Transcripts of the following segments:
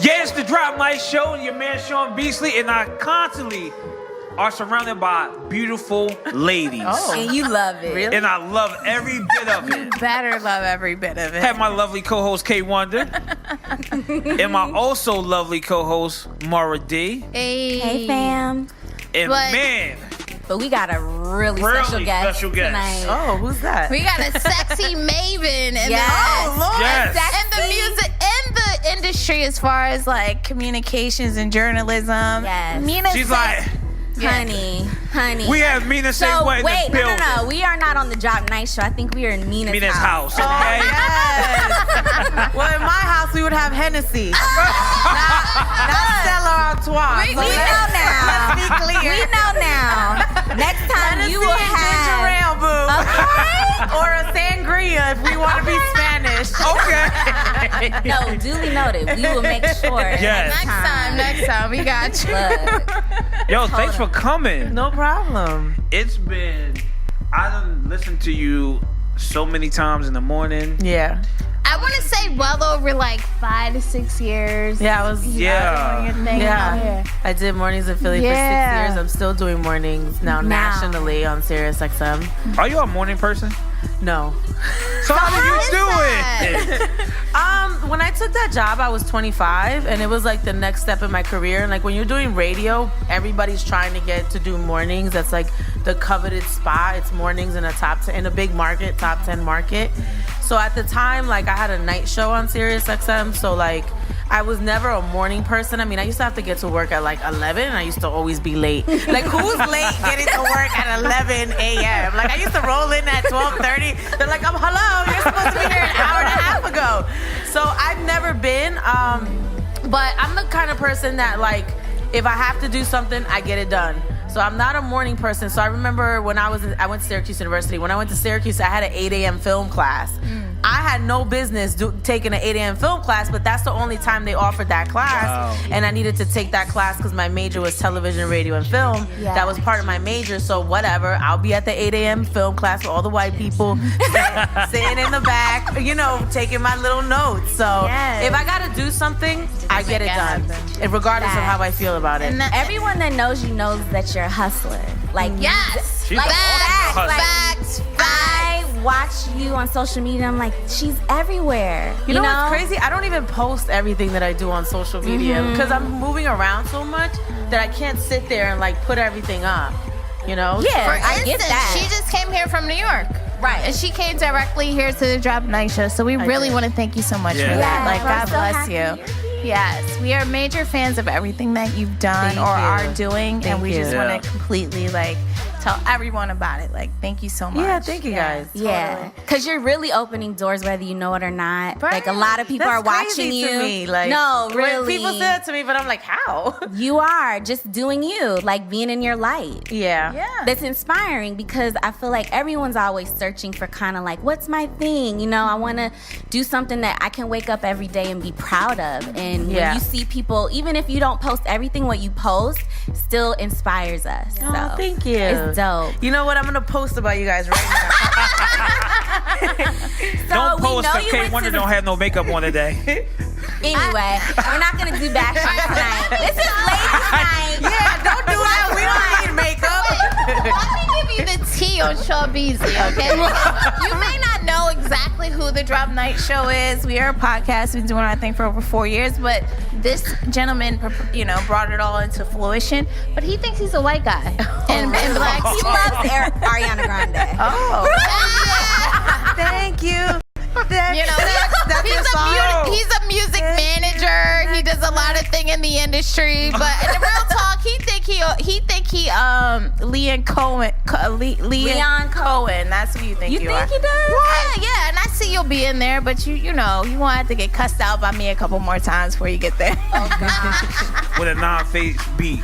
Yeah, it's the Drop Night Show. Your man Sean Beasley, and I constantly are surrounded by beautiful ladies. Oh. And you love it. Really? And I love every bit of it. Better love every bit of it. Have my lovely co-host K Wonder, and my also lovely co-host Mara D. Hey, fam. And man, but we got a really special guest tonight. Oh, who's that? We got a sexy Maven in Yes. the Lord. Yes. In the music, in the industry, as far as like communications and journalism. Yes. Mina she's like, honey. we have Mina SayWhat in the building. No. We are not on the Drop Night Show. I think we are in Mina's house. Okay? Yes. Well, in my house, we would have Hennessy. not Stella Artois. We know now. Let's be clear. We know now. Next time Hennessy you will and have ginger ale, boo. Okay. Or a sangria if we want to be Spanish. Okay. No, duly noted. We will make sure. Yes. Next time, we got you. Look, Yo, thanks for coming. No problem. It's been, I done listened to you so many times in the morning. Yeah. I want to say well over like 5 to 6 years. Yeah, I was. doing your thing out here. I did mornings in Philly for 6 years. I'm still doing mornings now nationally on Sirius XM. Are you a morning person? No. So how did you do it? When I took that job, I was 25, and it was like the next step in my career. And like when you're doing radio, everybody's trying to get to do mornings. That's like the coveted spot. It's mornings in a in a big market, top 10 market. So at the time, like I had a night show on Sirius XM. So like I was never a morning person. I mean, I used to have to get to work at like 11, and I used to always be late. Like who's late getting to work at 11 a.m.? Like I used to roll in at 12:30. They're like, hello, you're supposed to be here an hour and a half ago. So I've never been, but I'm the kind of person that like, if I have to do something, I get it done. So I'm not a morning person. So I remember when I went to Syracuse University. When I went to Syracuse, I had an 8 a.m. film class. I had no business taking an 8 a.m. film class, but that's the only time they offered that class. Wow. And I needed to take that class because my major was television, radio, and film. Yeah. That was part of my major. So whatever, I'll be at the 8 a.m. film class with all the white people sitting in the back, you know, taking my little notes. So if I got to do something, I get it done, and regardless of how I feel about it. Everyone that knows you knows that you're a hustler. Like yes, She's like facts. I watch you on social media. I'm like, she's everywhere. You know what's crazy? I don't even post everything that I do on social media because I'm moving around so much that I can't sit there and like put everything up. You know? Yeah, For I instance, get that. she just came here from New York. Right. And she came directly here to the Drop Night Show. So we really want to thank you so much for that. Like, God bless you. Yes, we are major fans of everything that you've done are doing. And we just want to completely, like, tell everyone about it. Like, thank you so much. Yeah, thank you guys. Yeah, because you're really opening doors whether you know it or not. Right. Like, a lot of people are watching you. To me. Like, no, really. People say that to me, but I'm like, how? You are just doing you, like being in your light. Yeah. That's inspiring because I feel like everyone's always searching for kind of like, what's my thing? You know, I want to do something that I can wake up every day and be proud of. And when you see people, even if you don't post everything, what you post still inspires us. Oh, so thank you. It's dope. You know what? I'm gonna post about you guys right now. Don't post because K Wonder don't have no makeup on today. Anyway, we're not gonna do bashing tonight. This is ladies' night. Yeah, don't do that. We don't need makeup. Let me give you the tea on Sean Beasley, okay? You may not know exactly who the Drop Night Show is. We are a podcast. We've been doing our thing for over 4 years, but this gentleman, you know, brought it all into fruition. But he thinks he's a white guy and black. He loves Ariana Grande. Oh. Thank you. You know, he's a music manager. He does a lot of things in the industry, but in the real talk, he think Leon Cohen. Leon Cohen. That's who you think you are. You think he does? What? Yeah, and I see you'll be in there, but you know, you won't have to get cussed out by me a couple more times before you get there. With a non-face beat.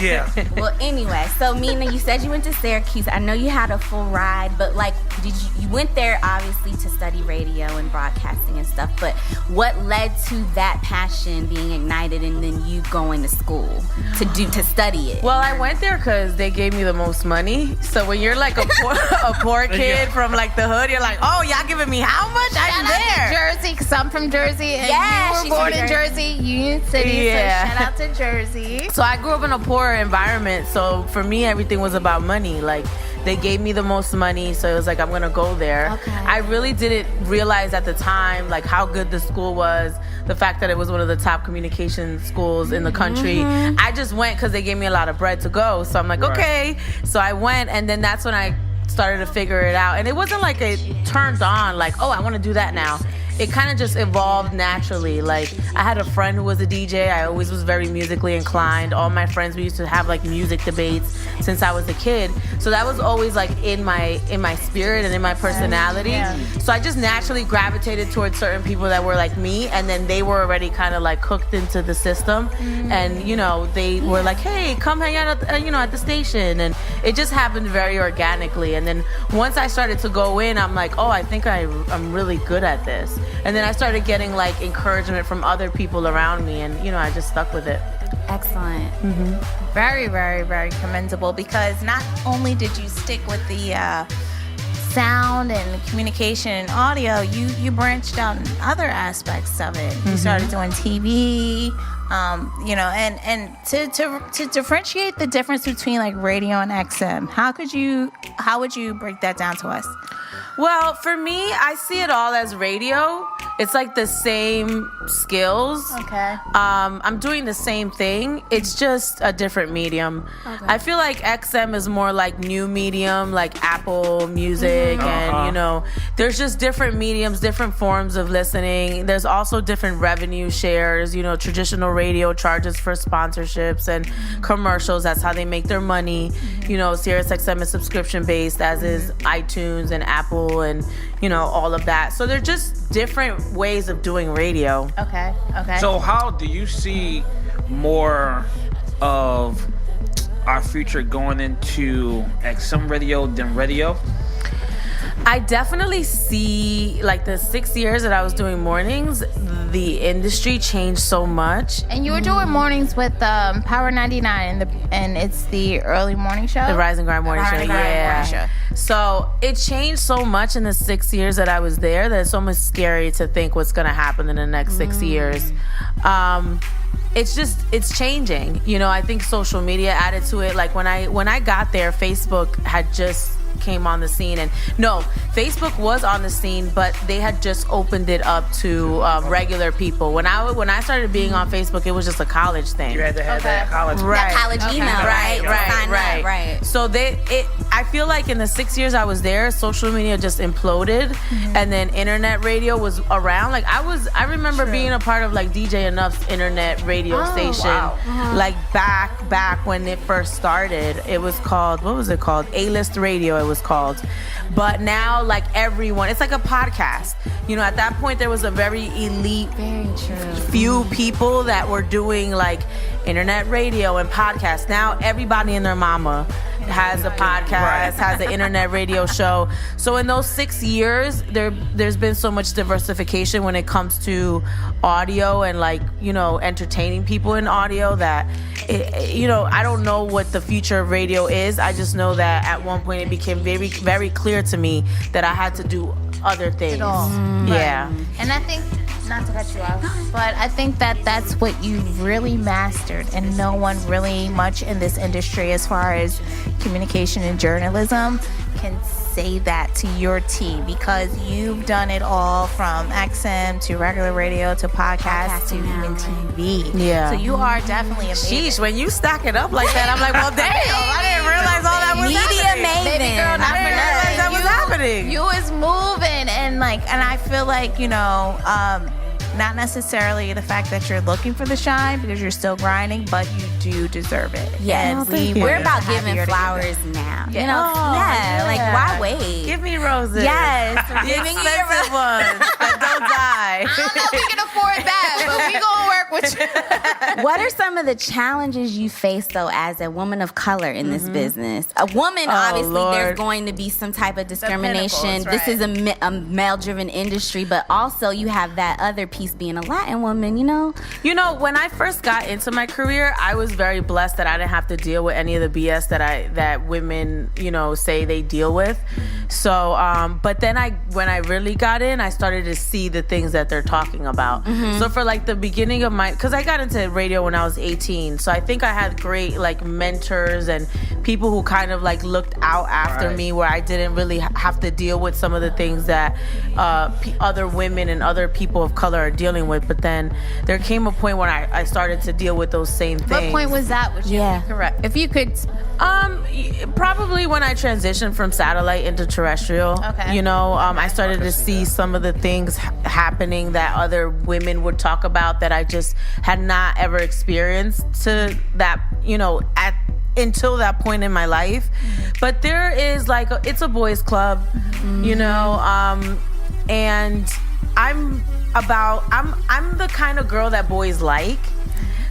Yeah. Well, anyway, so Mina, you said you went to Syracuse. I know you had a full ride, but like, you went there obviously to study radio and broadcasting and stuff, but what led to that passion being ignited and then you going to school to study it? Well, I went there because they gave me the most money. So when you're like a poor kid from like the hood, you're like, oh, y'all giving me how much? I'm there. Shout out to Jersey, because I'm from Jersey, and Yeah, you were born in Jersey, Union City, Yeah. so shout out to Jersey. So I grew up in a poor environment. So for me, everything was about money. Like, they gave me the most money, so it was like, I'm gonna go there. Okay. I really didn't realize at the time like how good the school was, the fact that it was one of the top communication schools in the country. I just went because they gave me a lot of bread to go. So I'm like, okay. So I went, and then that's when I started to figure it out. And it wasn't like it turned on, like, oh, I want to do that now. It kind of just evolved naturally. Like, I had a friend who was a DJ. I always was very musically inclined. All my friends, we used to have like music debates since I was a kid. So that was always like in my spirit and in my personality. Yeah. So I just naturally gravitated towards certain people that were like me, and then they were already kind of like hooked into the system. And you know, they were like, hey, come hang out at the station. And it just happened very organically. And then once I started to go in, I'm like, oh, I think I'm really good at this. And then I started getting like encouragement from other people around me, and you know, I just stuck with it. Excellent. Very, very, very commendable, because not only did you stick with the sound and communication and audio, you branched out in other aspects of it. You started doing TV, you know, and to differentiate the difference between like radio and XM, how would you break that down to us? Well, for me, I see it all as radio. It's like the same skills. Okay. I'm doing the same thing. It's just a different medium. Okay. I feel like XM is more like new medium, like Apple Music, and you know, there's just different mediums, different forms of listening. There's also different revenue shares. You know, traditional radio charges for sponsorships and commercials. That's how they make their money. You know, Sirius XM is subscription based, as is iTunes and Apple, and you know, all of that. So they're just different ways of doing radio. Okay. So how do you see more of our future going into XM radio than radio? I definitely see, like, the 6 years that I was doing mornings, the industry changed so much. And you were doing mornings with Power 99, and it's the early morning show? The Rise and Grind morning show, Rise and Grind yeah. morning show. So it changed so much in the 6 years that I was there that it's almost scary to think what's going to happen in the next 6 years. It's changing. You know, I think social media added to it. Like when I got there, Facebook had just came on the scene, and no, Facebook was on the scene, but they had just opened it up to regular people. When I started being on Facebook, it was just a college thing. You had to have that college. That college email, right? Right. So I feel like in the 6 years I was there, social media just imploded, and then internet radio was around. Like I remember being a part of like DJ Enough's internet radio station, like back when it first started. It was called, what was it called? A-List Radio. It was called. But now, like everyone, it's like a podcast. You know, at that point there was a very elite, few people that were doing like internet radio and podcasts. Now everybody and their mama has a podcast, has an internet radio show. So in those 6 years, there's been so much diversification when it comes to audio and like, you know, entertaining people in audio that, you know, I don't know what the future of radio is. I just know that at one point it became very, very clear to me that I had to do other things. Yeah. And I think, not to cut you off, but I think that that's what you really mastered, and no one really much in this industry as far as communication and journalism can say that to your team, because you've done it all from XM to regular radio to podcast to even TV. Yeah. So you are definitely amazing. Sheesh, when you stack it up like that, I'm like, well, damn, I didn't realize all that was Media happening. Maven. Baby girl, not I didn't for realize that was happening. You is moving, and I feel like, you know, not necessarily the fact that you're looking for the shine, because you're still grinding, but you do deserve it. Yes, we're about giving flowers now. You know, like why wait? Give me roses. Yes, The expensive ones that don't die. I don't know if we can afford that, but we gonna work with much. What are some of the challenges you face, though, as a woman of color in this business? A woman, obviously, there's going to be some type of discrimination. Right. This is a male-driven industry, but also you have that other piece being a Latin woman, you know? You know, when I first got into my career, I was very blessed that I didn't have to deal with any of the BS that women, you know, say they deal with. So, but then when I really got in, I started to see the things that they're talking about. So for like the beginning of because I got into radio when I was 18, so I think I had great like mentors and people who kind of like looked out after me, where I didn't really have to deal with some of the things that other women and other people of color are dealing with. But then there came a point when I started to deal with those same things. What point was that? Would you be correct? If you could, probably when I transitioned from satellite into terrestrial. Okay. You know, I started to see some of the things happening that other women would talk about that I just had not ever experienced to that, you know, until that point in my life. But there is like it's a boys club, you know, and I'm the kind of girl that boys like.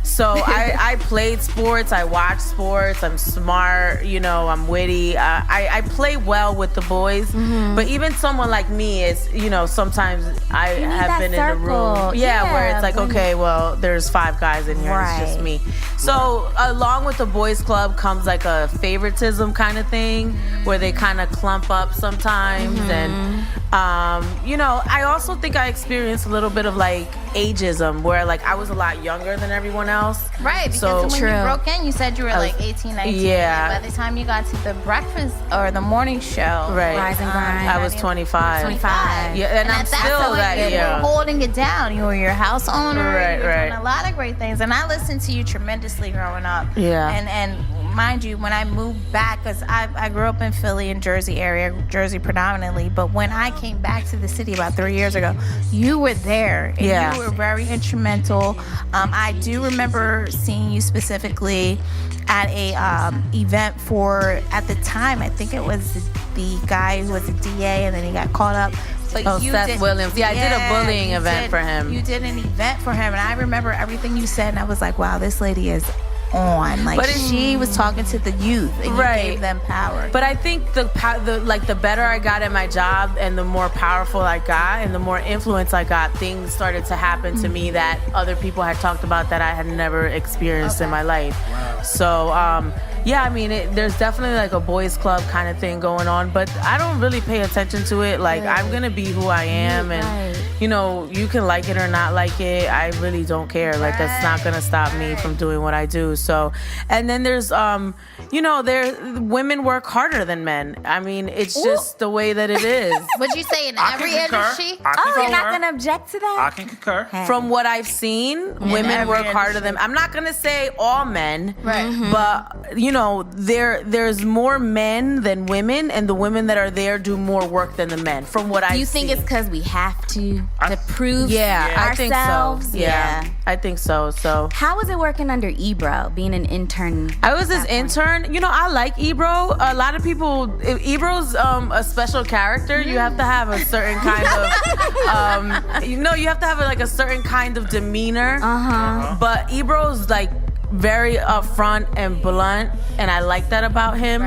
So I played sports, I watched sports, I'm smart, you know, I'm witty. I play well with the boys, but even someone like me is, you know, sometimes I have been in the room. Yeah, where it's like, okay, well, there's 5 guys in here, it's just me. So along with the boys club comes like a favoritism kind of thing where they kind of clump up sometimes. And, you know, I also think I experienced a little bit of like ageism where like I was a lot younger than everyone else. Right, because when you broke in, you said you were like 18, 19. Yeah. By the time you got to the breakfast or the morning show, Rise and Grind, I was 25. 25. Yeah, and I'm still that young. You were holding it down. You were your house owner. You were doing a lot of great things. And I listened to you tremendously growing up. Yeah. And mind you, when I moved back, because I grew up in Philly and Jersey area, Jersey predominantly, but when I came back to the city about 3 years ago, you were there. And you were very instrumental. I do remember seeing you specifically at a event for, at the time, I think it was the guy who was a DA and then he got caught up. But Seth Williams. Yeah, I did a bullying event for him. You did an event for him, and I remember everything you said, and I was like, wow, this lady is on. Like, she was talking to the youth, and you gave them power. But I think the better I got at my job and the more powerful I got and the more influence I got, things started to happen to me that other people had talked about that I had never experienced in my life. Wow. So, yeah, I mean, there's definitely like a boys club kind of thing going on, but I don't really pay attention to it. Like, I'm going to be who I am, and, you know, you can like it or not like it. I really don't care. Like, that's not going to stop me from doing what I do. So, and then there's, you know, women work harder than men. I mean, it's just the way that it is. Would you say in every industry? You're not going to object to that? I can concur. From what I've seen, women work harder than, I'm not going to say all men, but, you know, there's more men than women, and the women that are there do more work than the men, from what I see. You think it's because we have to prove ourselves? I think so. Yeah, I think so. So how was it working under Ebro, being an intern? I was his intern. You know, I like Ebro. A lot of people, Ebro's a special character. You have to have a certain kind of, you have to have like a certain kind of demeanor. But Ebro's like very upfront and blunt, and I like that about him.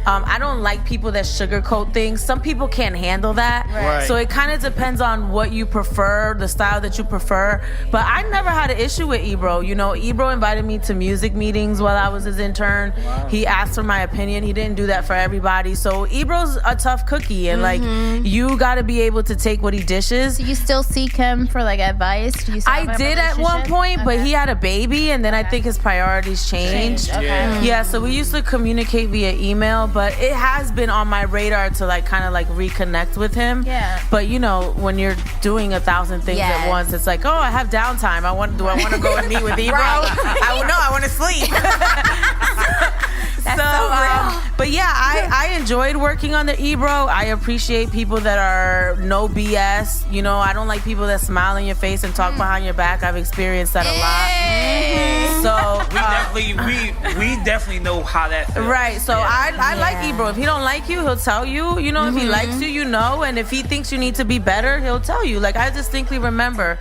I don't like people that sugarcoat things. Some people can't handle that. So it kind of depends on what you prefer, the style that you prefer. But I never had an issue with Ebro. You know, Ebro invited me to music meetings while I was his intern. He asked for my opinion. He didn't do that for everybody. So Ebro's a tough cookie, and like, you got to be able to take what he dishes. Do you still seek him for like advice? Do you I did at one point, but he had a baby, and then I think his priorities changed. Yeah, so we used to communicate via email, but it has been on my radar to like kind of like reconnect with him. But you know, when you're doing 1,000 things at once, it's like, oh, I have downtime. Do I want to go and meet with Ebro? I want to sleep. But yeah, I enjoyed working on the Ebro. I appreciate people that are no BS. You know, I don't like people that smile in your face and talk behind your back. I've experienced that a lot. So we definitely know how that feels. Right. So I like Ebro. If he don't like you, he'll tell you. You know, if he likes you, you know. And if he thinks you need to be better, he'll tell you. Like, I distinctly remember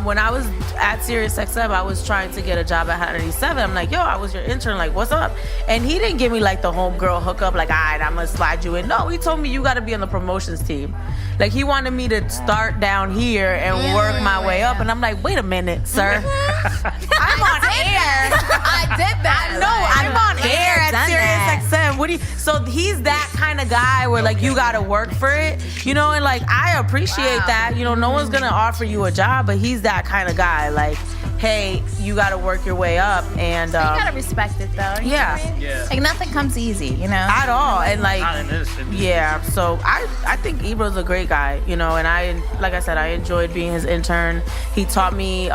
when I was at SiriusXM, I was trying to get a job at Hot 97. I'm like, yo, I was your intern. Like, what's up? And he didn't give me like the homegirl hookup. Like, all right, I'm gonna slide you in. No, he told me you got to be on the promotions team. Like, he wanted me to start down here and work my way up. And I'm like, wait a minute, sir. I'm on air. I did that. No, I'm on air at SiriusXM. What do you? So he's that kind of guy where like you got to work for it, you know. And like I appreciate that. You know, no one's gonna offer you a job, but he's that kind of guy. Like, hey, you got to work your way up, and you gotta respect it though. You know what I mean? Yeah. Like nothing comes easy, you know. At all, and like Not in this industry. yeah. So I think Ebro's a great guy, you know, and like I said, I enjoyed being his intern. He taught me,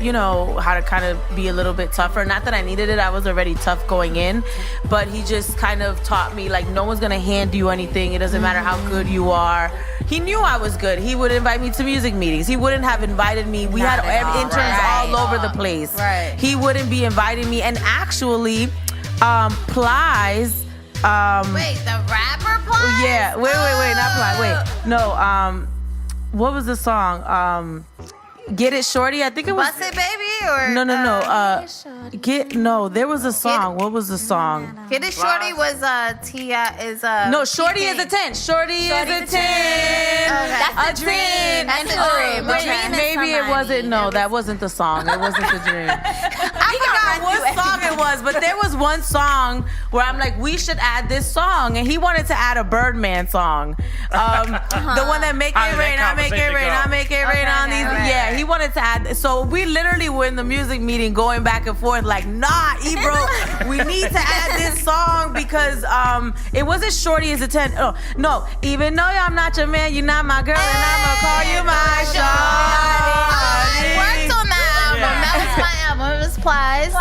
you know, how to kind of be a little bit tougher. Not that I needed it; I was already tough going in, but he just kind of taught me like no one's gonna hand you anything. It doesn't matter how good you are. He knew I was good. He would invite me to music meetings. He wouldn't have invited me. We had interns all over the place. Right. He wouldn't be inviting me, and actually, Plies. Wait, the rapper Plies? Yeah. Wait, not Plies. Wait. No. What was the song? Get It Shorty. I think it was. Bust It Baby or No. There was a song. What was the song? Get It Shorty was Tia is No, Shorty is a 10. Shorty is a 10. That's a dream. That's a dream. Wait, maybe it wasn't. No, that wasn't the song. It wasn't the dream. I forgot what song it was, but there was one song where I'm like, we should add this song, and he wanted to add a Birdman song, the one that make it rain, I make it rain, I make it rain on these. Yeah, he wanted to add. So we literally were in the music meeting going back and forth, like, nah, Ebro, we need to add this song because it wasn't Shorty is a 10. Oh, no, even though I'm not your man, you're not my girl, and I'ma call you my shorty. I worked on that album. That was my album. It was Plies.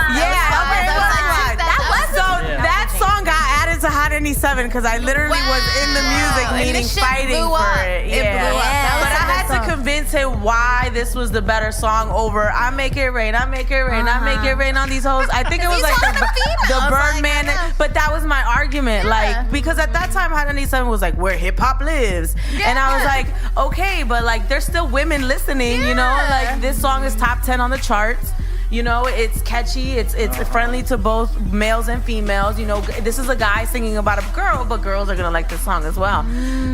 That song got added to Hot 97 because I literally was in the music meeting fighting for it. Blew up. But I had to convince him why this was the better song over I Make It Rain, I Make It Rain, I Make It Rain on these hoes. I think it was like the Birdman. But that was my argument. Like, because at that time Hot 97 was like where hip hop lives. And I was like, okay, but like there's still women listening, you know? Like this song is top 10 on the charts. You know, it's catchy. It's friendly to both males and females. You know, this is a guy singing about a girl, but girls are gonna like this song as well.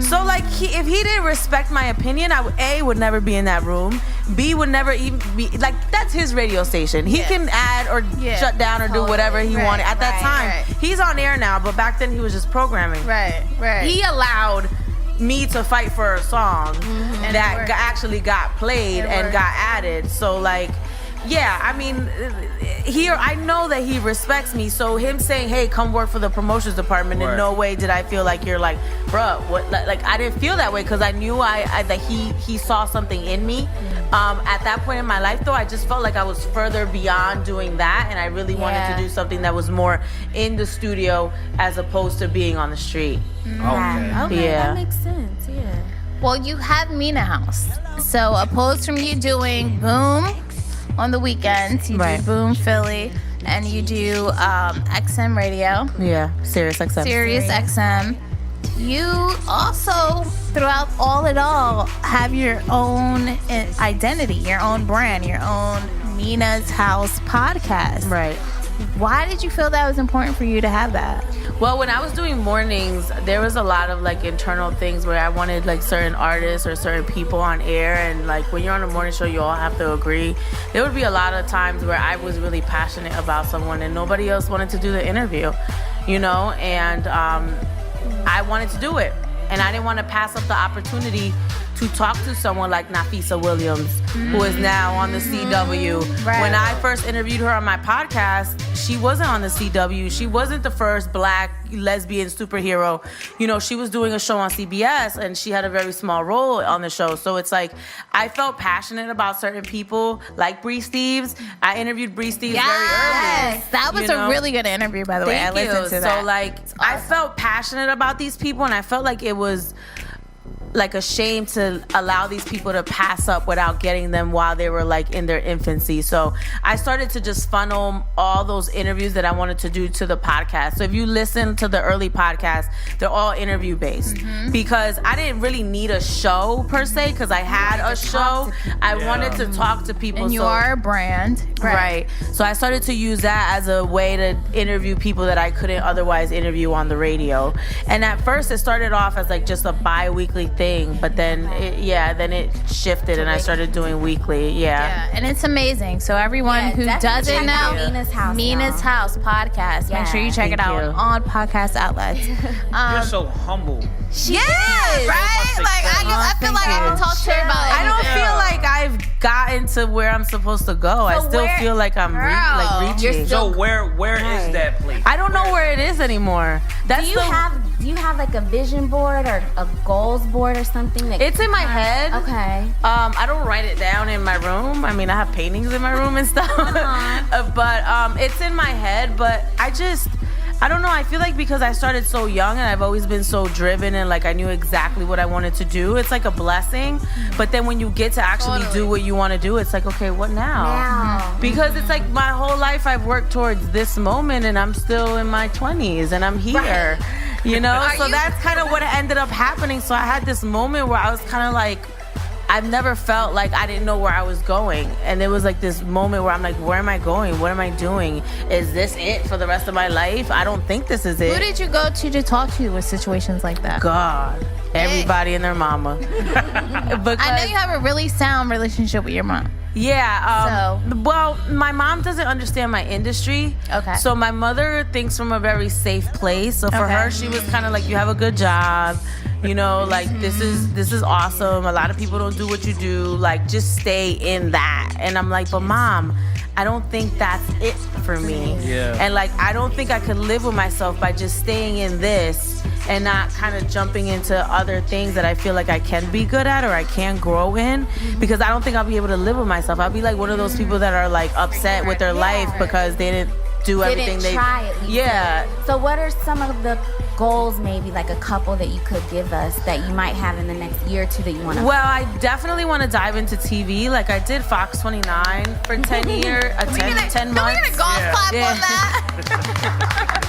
So, like, if he didn't respect my opinion, I would never be in that room. B would never even be like that's his radio station. He can add or shut down or do whatever he wanted at that time. He's on air now, but back then he was just programming. Right. He allowed me to fight for a song that actually got played and got added. So, like. Yeah, I mean, here I know that he respects me. So him saying, "Hey, come work for the promotions department," in no way did I feel like you're like, bruh, what? Like I didn't feel that way because I knew that he saw something in me. At that point in my life, though, I just felt like I was further beyond doing that, and I really wanted to do something that was more in the studio as opposed to being on the street. Okay, that makes sense. Yeah. Well, you have Mina House, so opposed from you doing Boom on the weekends, you do Boom Philly, and you do XM Radio. Yeah, SiriusXM. SiriusXM. You also, throughout all it all, have your own identity, your own brand, your own Mina's House podcast. Right. Why did you feel that was important for you to have that? Well, when I was doing mornings, there was a lot of like internal things where I wanted like certain artists or certain people on air, and like when you're on a morning show, you all have to agree. There would be a lot of times where I was really passionate about someone and nobody else wanted to do the interview, you know, and I wanted to do it. And I didn't want to pass up the opportunity to talk to someone like Nafisa Williams, who is now on the CW. Right. When I first interviewed her on my podcast, she wasn't on the CW. She wasn't the first black lesbian superhero. You know, she was doing a show on CBS, and she had a very small role on the show. So it's like, I felt passionate about certain people, like Bree Steves. I interviewed Bree Steves very early. Yes, that was a really good interview, by the way. I listened to that. So like, I felt passionate about these people, and I felt like it was like a shame to allow these people to pass up without getting them while they were like in their infancy. So I started to just funnel all those interviews that I wanted to do to the podcast. So if you listen to the early podcasts, they're all interview based because I didn't really need a show per se, because I had a show. I wanted to talk to people. And you are a brand. Right. So I started to use that as a way to interview people that I couldn't otherwise interview on the radio. And at first it started off as like just a bi-weekly thing, but then it shifted and I started doing weekly. Yeah, and it's amazing. So everyone who doesn't know, Mina's House podcast, make sure you check it out on podcast outlets. You're so humble. She is, right? Like I feel like I can talk to her about it. I don't feel like I've gotten to where I'm supposed to go. I still feel like I'm reaching. So where is that place? I don't know where it is anymore. Do you have like a vision board or a goals board or something? It's in my head. Okay. I don't write it down in my room. I mean, I have paintings in my room and stuff. But it's in my head. But I don't know. I feel like because I started so young and I've always been so driven and like I knew exactly what I wanted to do, it's like a blessing. But then when you get to actually do what you want to do, it's like, okay, what now? Because it's like my whole life I've worked towards this moment and I'm still in my 20s and I'm here. You know? So that's kind of what ended up happening. So I had this moment where I was kind of like, I've never felt like I didn't know where I was going. And there was like this moment where I'm like, where am I going? What am I doing? Is this it for the rest of my life? I don't think this is it. Who did you go to talk to with situations like that? God. Everybody and their mama. Because I know you have a really sound relationship with your mom. Yeah. Well, my mom doesn't understand my industry. Okay. So my mother thinks from a very safe place. So for her, she was kind of like, you have a good job. You know, like this is awesome. A lot of people don't do what you do. Like, just stay in that. And I'm like, but Mom, I don't think that's it for me. Yeah. And like, I don't think I could live with myself by just staying in this and not kind of jumping into other things that I feel like I can be good at or I can grow in, because I don't think I'll be able to live with myself. I'll be like one of those people that are like upset with their life because they didn't do everything they try at least. Yeah. So what are some of the goals, maybe like a couple that you could give us that you might have in the next year or two that you want to? Well, I definitely want to dive into TV. Like I did Fox 29 for 10 years, 10 months. Can we get a golf clap on that?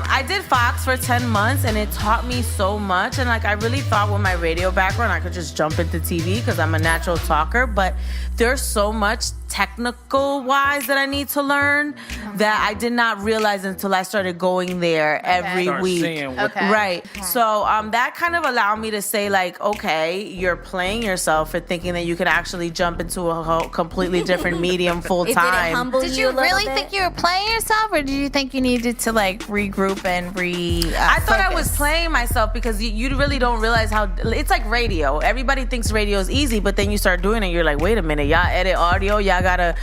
I did Fox for 10 months and it taught me so much. And like, I really thought with my radio background, I could just jump into TV because I'm a natural talker. But there's so much technical wise that I need to learn that I did not realize until I started going there every week. Right. So that kind of allowed me to say like, okay, you're playing yourself for thinking that you could actually jump into a whole completely different medium full time. Did you really think you were playing yourself, or did you think you needed to like regroup and I thought I was playing myself because you really don't realize how it's like radio. Everybody thinks radio is easy, but then you start doing it, you're like, wait a minute, y'all edit audio, y'all gotta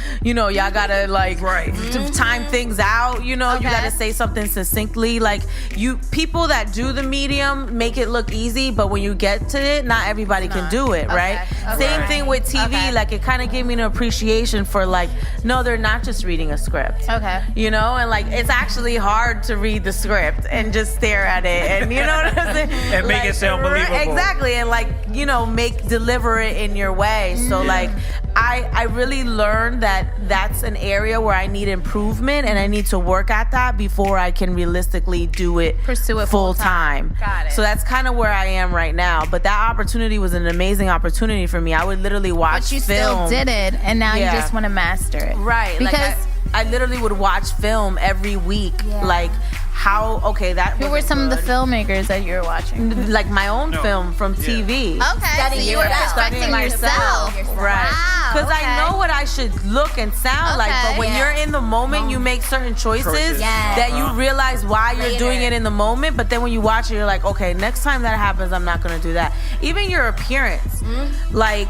like time things out, you know, you gotta say something succinctly. Like people that do the medium make it look easy, but when you get to it, not everybody can do it, right? Same thing with TV, like it kind of gave me an appreciation for like, no, they're not just reading a script. You know, and like it's actually hard to read the script and just stare at it and you know what I'm saying? And make it sound believable. Exactly, and like, you know, deliver it in your way. So like I really learned that that's an area where I need improvement and I need to work at that before I can realistically pursue it full time. Got it. So that's kind of where I am right now. But that opportunity was an amazing opportunity for me. I would literally watch But you film. still did it, and now you just want to master it. Right. Because like I literally would watch film every week. Like who were some of the filmmakers that you were watching? Like my own film from TV. Okay, so you were perfecting yourself. Right. Wow. Because I know what I should look and sound like, but when you're in the moment, you make certain choices that you realize why you're doing it in the moment, but then when you watch it, you're like, okay, next time that happens, I'm not going to do that. Even your appearance. Like,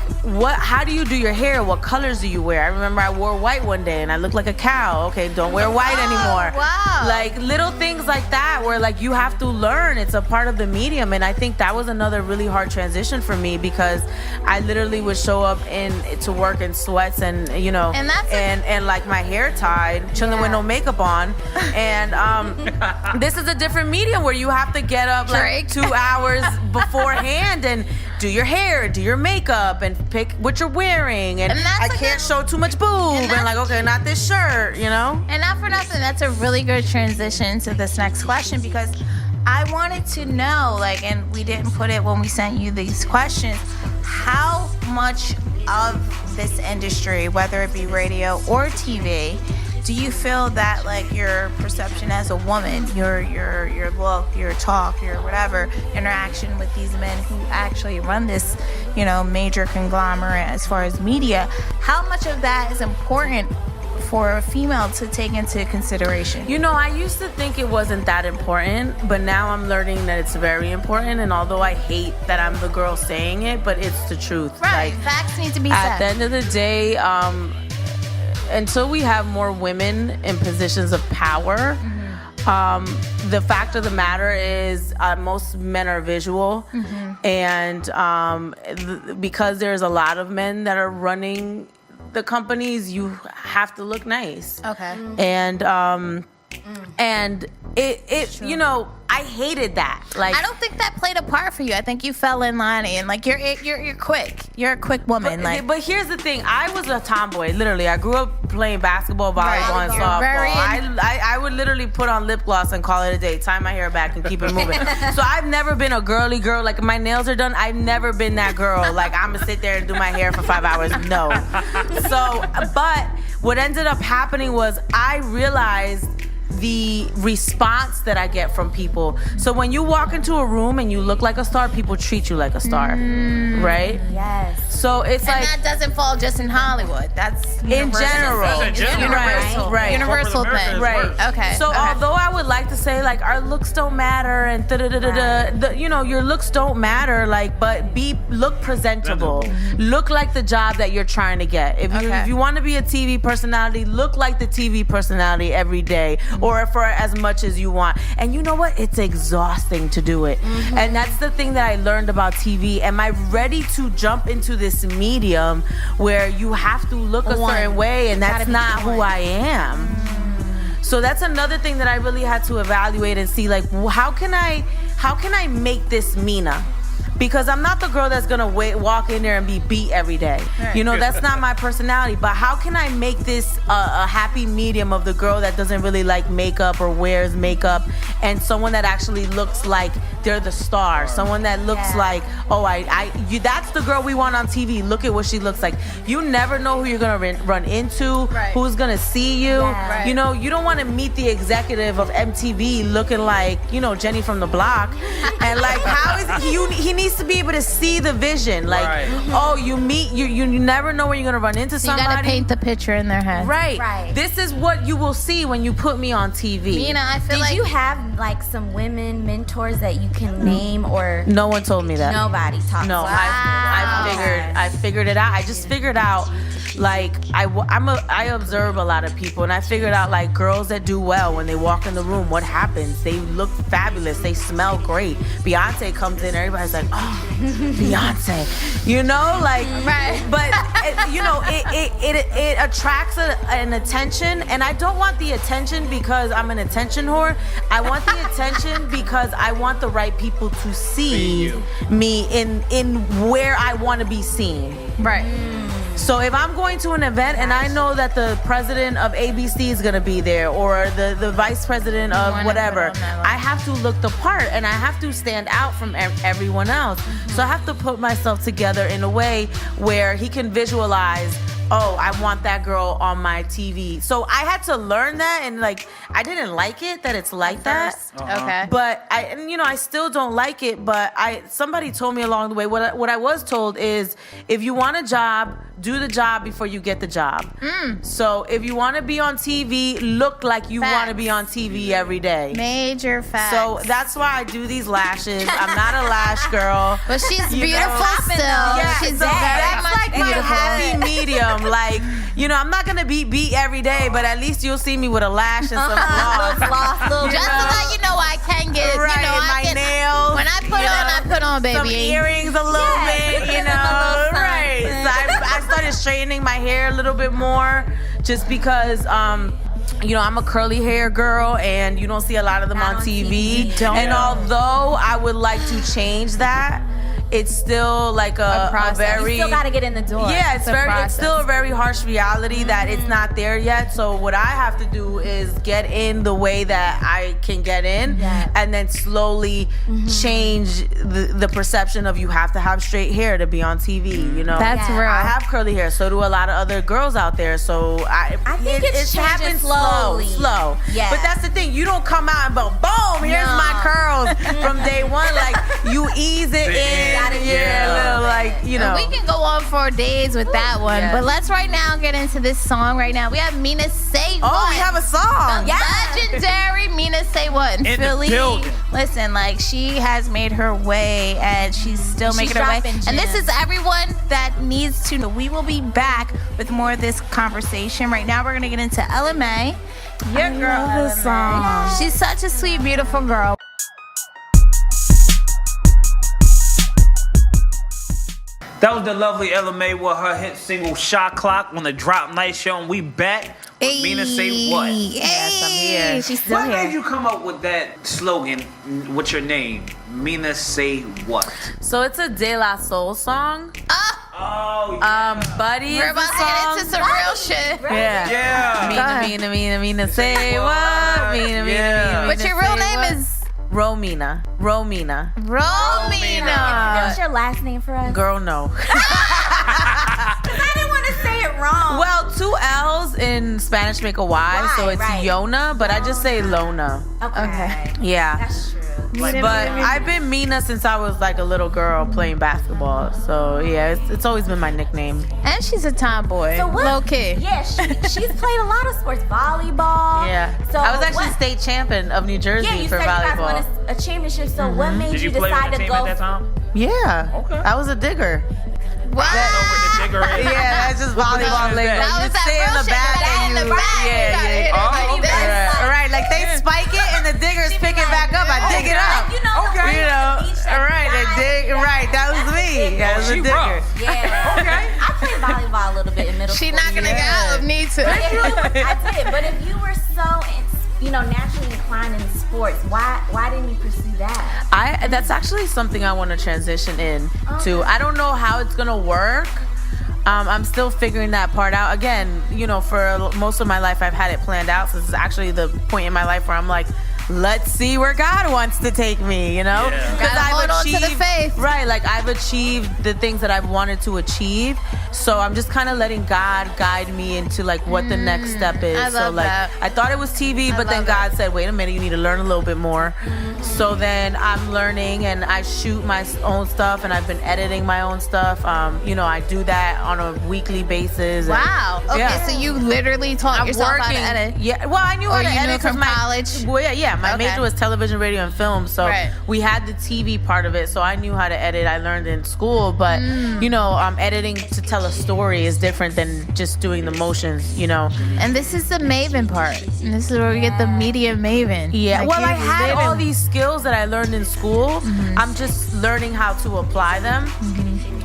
how do you do your hair? What colors do you wear? I remember I wore white one day and I looked like a cow. Okay, don't wear white anymore. Wow. Like, little things like that where, like, you have to learn. It's a part of the medium, and I think that was another really hard transition for me because I literally would show up to work in sweats and, you know, and like my hair tied, chilling with no makeup on. And this is a different medium where you have to get up like 2 hours beforehand and do your hair, do your makeup, and pick what you're wearing. And I can't show too much boob. And like, okay, not this shirt, you know? And not for nothing, that's a really good transition to this next question because I wanted to know, like, and we didn't put it when we sent you these questions, how much of this industry, whether it be radio or TV, do you feel that, like, your perception as a woman, your look, your talk, your whatever interaction with these men who actually run this, you know, major conglomerate as far as media, how much of that is important for a female to take into consideration? You know, I used to think it wasn't that important, but now I'm learning that it's very important. And although I hate that I'm the girl saying it, but it's the truth. Right, like, facts need to be at said. the end of the day, until we have more women in positions of power, the fact of the matter is most men are visual, and because there's a lot of men that are running the companies, you have to look nice. Okay. And it you know, I hated that. Like, I don't think that played a part for you. I think you fell in line and like you're quick. You're a quick woman. But here's the thing. I was a tomboy. Literally, I grew up playing basketball, volleyball, and softball. I would literally put on lip gloss and call it a day, tie my hair back, and keep it moving. So I've never been a girly girl. Like, my nails are done. I've never been that girl. Like, I'm gonna sit there and do my hair for 5 hours. No. So, but what ended up happening was I realized the response that I get from people. So when you walk into a room and you look like a star, people treat you like a star, right? Yes. So it's and like, that doesn't fall just in Hollywood. That's in general. That's a general. Right. Universal thing. Right. Okay. So although I would like to say, like, our looks don't matter and you know, your looks don't matter, like, but look presentable. Look like the job that you're trying to get. If you want to be a TV personality, look like the TV personality every day, or for as much as you want. And you know what? It's exhausting to do it. And that's the thing that I learned about TV. Am I ready to jump into this medium where you have to look a certain way, and that's not who I am? So that's another thing that I really had to evaluate and see, like, how can I make this Mina? Because I'm not the girl that's gonna walk in there and be beat every day. Right. You know, that's not my personality. But how can I make this a happy medium of the girl that doesn't really like makeup or wears makeup, and someone that actually looks like they're the star, someone that looks like, oh, that's the girl we want on TV. Look at what she looks like. You never know who you're gonna run into, who's gonna see you. Yeah. Right. You know, you don't want to meet the executive of MTV looking like, you know, Jenny from the block, and like, how is he needs to be able to see the vision. Like, oh, you never know when you're gonna run into somebody. You gotta paint the picture in their head. Right. This is what you will see when you put me on TV. Mina, I feel like you have like some women mentors that you can name, or no one told me that. Nobody talked. No, I figured it out. I just figured out, like, I observe a lot of people, and I figured out, like, girls that do well when they walk in the room, what happens? They look fabulous. They smell great. Beyonce comes in, everybody's like, oh, Beyonce, you know, like, but it attracts an attention, and I don't want the attention because I'm an attention whore. I want the attention because I want the right people to see me in where I want to be seen. Right. So if I'm going to an event and I know that the president of ABC is going to be there, or the vice president of whatever, I have to look the part, and I have to stand out from everyone else. So I have to put myself together in a way where he can visualize, oh, I want that girl on my TV. So I had to learn that, and like I didn't like it that it's like that. Okay. But I still don't like it. But somebody told me along the way what I was told is if you want a job, do the job before you get the job. So if you want to be on TV, look like you want to be on TV every day. Major facts. So that's why I do these lashes. I'm not a lash girl. But she's beautiful still. Yeah, She's so very that's much like my beautiful. happy medium. Like, I'm not gonna be beat every day, but at least you'll see me with a lash and some floss. Just to let you know, I can get my nails. When I put on, baby. Some earrings a little bit, right. So I started straightening my hair a little bit more just because I'm a curly hair girl and you don't see a lot of them on TV. And although I would like to change that, it's still like a very. You still gotta get in the door. Yeah, it's still a very harsh reality that it's not there yet. So what I have to do is get in the way that I can get in, and then slowly change the perception of you have to have straight hair to be on TV. That's real. I have curly hair, so do a lot of other girls out there. So I think it's happened slowly. slow. Yeah. But that's the thing. You don't come out and boom, here's my curls from day one. Like you ease it in. Yeah, We can go on for days with that one. Yes. But let's right now get into this song right now. We have Mina SayWhat. Oh, we have a song. Legendary Mina SayWhat in Philly. building. Listen, like she has made her way and she's still making her way. And this is everyone that needs to know. We will be back with more of this conversation. Right now we're gonna get into LMA. Your girl this song. She's such a sweet, beautiful girl. That was the lovely LMA with her hit single Shot Clock on the Drop Night Show, and we back with Mina SayWhat. Yes, I'm here. She's still What here. made you come up with that slogan with your name, Mina SayWhat? So it's a De La Soul song. Oh, yeah. Buddy We're is about the to get song. into some real shit. Yeah. Mina say what? Mina. But your real name is Romina. Romina. What's your last name for us? Girl, no. I didn't want to say it wrong. Well, 2 L's in Spanish make a Y, so it's Yona, but I just say Lona. Okay. Yeah. That's true. But I've been Mina since I was like a little girl playing basketball. So yeah, it's always been my nickname. And she's a tomboy. So what? Low key. Yeah, she's played a lot of sports. Volleyball. Yeah. So I was actually what- state champion of New Jersey Yeah, you for said volleyball. you guys won a championship. So what made Did you play decide with the to team go? at that time? Yeah. Okay. I was a digger. What? I know what the digger is. Yeah, that's just volleyball. Like, that? That was you that stay in real the shit. back That and in the you, back. yeah. Oh, okay. Right, like they spike it and the diggers pick it back up. I dig it up. You know, Okay. Right, they dig. Right, that was me. That was a She digger. rough. Yeah. Okay. I played volleyball a little bit in middle She school. not gonna get out of me too. But I did. But if you were so, naturally inclined in sports, why didn't you pursue that? That's actually something I want to transition in to. I don't know how it's gonna work. I'm still figuring that part out. Again, for most of my life, I've had it planned out. So this is actually the point in my life where I'm like, let's see where God wants to take me, Yeah. Gotta hold on to the faith. Right, like I've achieved the things that I've wanted to achieve. So I'm just kind of letting God guide me into like what the next step is. I love that. I thought it was TV, but then love God said, wait a minute, you need to learn a little bit more. So then I'm learning and I shoot my own stuff and I've been editing my own stuff. I do that on a weekly basis. Wow. Okay, Yeah. so you literally taught yourself how to edit. Yeah, well, I knew how to you knew edit from my college? Well, yeah. My Okay. major was television, radio, and film. So Right. we had the TV part of it. So I knew how to edit. I learned in school, but editing to tell a story is different than just doing the motions. And this is the Maven part. And this is where we get the media Maven. Yeah. Like, Well, I you're had living- all these skills that I learned in school. I'm just learning how to apply them.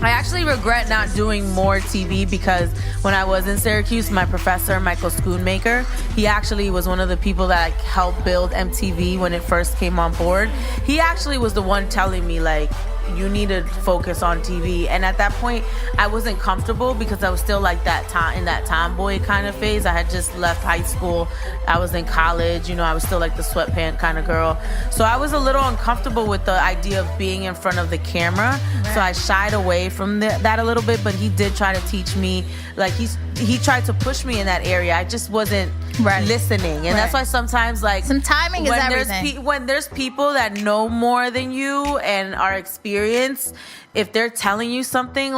I actually regret not doing more TV because when I was in Syracuse, my professor, Michael Schoonmaker, he actually was one of the people that helped build MTV when it first came on board. He actually was the one telling me, like, you need to focus on TV. And at that point, I wasn't comfortable because I was still like in that tomboy kind of phase. I had just left high school. I was in college. I was still like the sweatpant kind of girl. So I was a little uncomfortable with the idea of being in front of the camera. Right. So I shied away from that a little bit, but he did try to teach me. Like he tried to push me in that area. I just wasn't listening. And that's why sometimes some timing is everything. When there's people that know more than you and are experienced, if they're telling you something,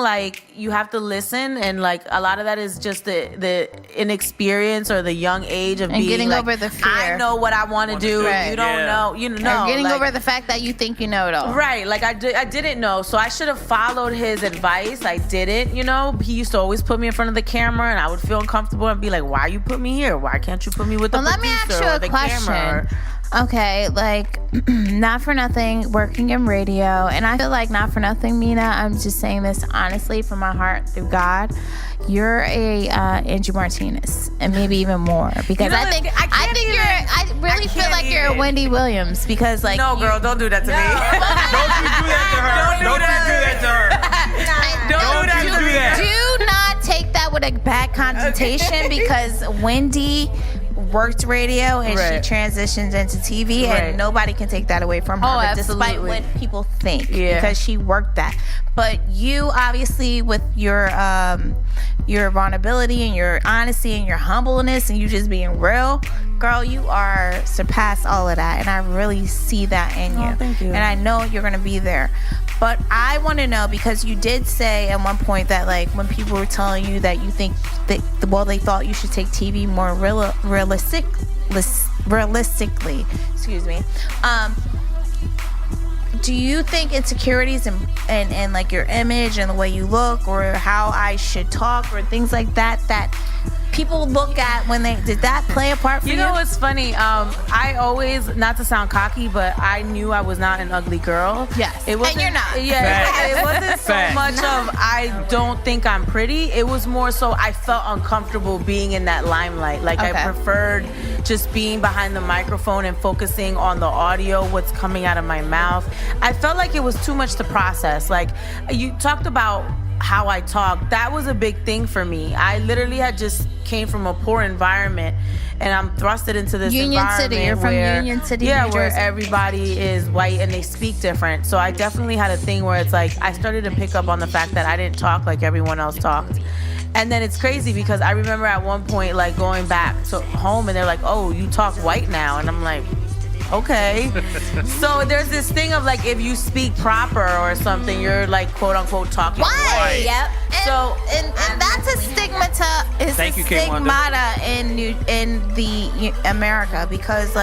you have to listen, and a lot of that is just the inexperience or the young age of being getting over the fear. I know what I want to do. Right. You don't know. Or getting over the fact that you think you know it all. Right. I didn't know, so I should have followed his advice. I didn't. He used to always put me in front of the camera, and I would feel uncomfortable and be like, "Why you put me here? Why can't you put me with the producer let me ask you or a the question. camera?" Okay, not for nothing, working in radio, and I feel like not for nothing, Mina, I'm just saying this honestly from my heart through God. You're a Angie Martinez, and maybe even more, because I really feel like you're a Wendy Williams, because no, girl, don't do that to me. Don't you do that to her. Don't you do that to her. Don't you do that. Do not take that with a bad connotation, because Wendy worked radio and she transitioned into TV, and nobody can take that away from her, despite what people think, because she worked that. But you obviously, with your vulnerability and your honesty and your humbleness and you just being real, girl, you are surpassed all of that, and I really see that in you. Thank you. And I know you're gonna be there. But I want to know, because you did say at one point that when people were telling you that you think that, they thought you should take TV more realistically. Excuse me. Do you think insecurities and your image and the way you look, or how I should talk, or things like that people look at did that play a part for you? You know what's funny? I always, not to sound cocky, but I knew I was not an ugly girl. Yes. And you're not. Yeah. It wasn't so much of I don't think I'm pretty. It was more so I felt uncomfortable being in that limelight. I preferred just being behind the microphone and focusing on the audio, what's coming out of my mouth. I felt like it was too much to process. You talked about how I talk. That was a big thing for me. I literally had just came from a poor environment, and I'm thrusted into this environment. You're from Union City, New Jersey. Where everybody is white and they speak different. So I definitely had a thing where it's I started to pick up on the fact that I didn't talk like everyone else talked. And then it's crazy because I remember at one point going back to home, and they're like, "Oh, you talk white now," and I'm like, okay. So there's this thing of if you speak proper or something, you're quote unquote talking white. Yep. And that's a stigmata. It's Thank you, stigmata in the America, because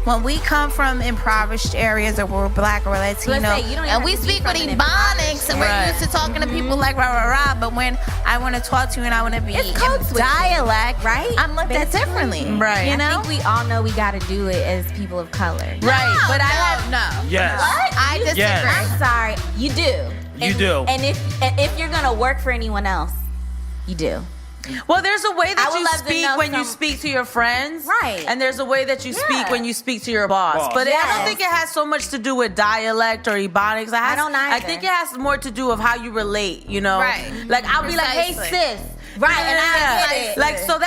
when we come from impoverished areas, or we're black or Latino, and we speak with ebonics, and we're used to talking to people rah rah rah. But when I want to talk to you and I want to be dialect, right? I'm looked at differently, right? I think we all know we got to do it as people of color. Right, but I have no. Yes. What? I disagree. Yes. I'm sorry, you do. You do. And if you're gonna work for anyone else, you do. Well, there's a way that you speak when you speak to your friends, right? And there's a way that you speak when you speak to your boss. But I don't think it has so much to do with dialect or ebonics. I don't either. I think it has more to do with how you relate. Right? I'll be like, "Hey, sis." Right, and I get it. So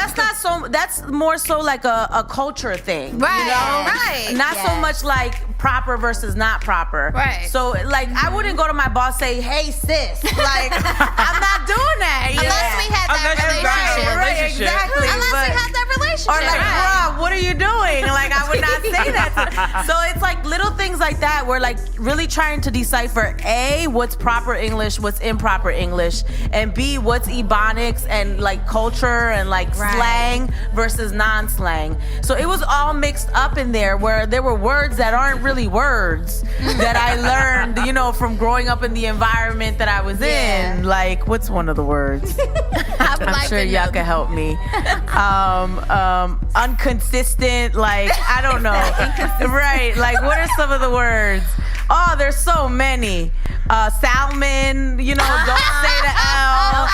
that's more so a culture thing. Right. Right. Not so much proper versus not proper. Right. So I wouldn't go to my boss say, "Hey, sis." I'm not doing that. Unless we had that relationship. Right, exactly. Unless we had that relationship. Or bruh, what are you doing? I would not say that. So it's little things like that. We're really trying to decipher A, what's proper English, what's improper English, and B, what's ebonics and culture and slang versus non-slang. So it was all mixed up in there, where there were words that aren't really words that I learned, from growing up in the environment that I was in. What's one of the words? I'm sure y'all can help me. Inconsistent, I don't know. Right, what are some of the words? Oh, there's so many. Salmon, don't say the L.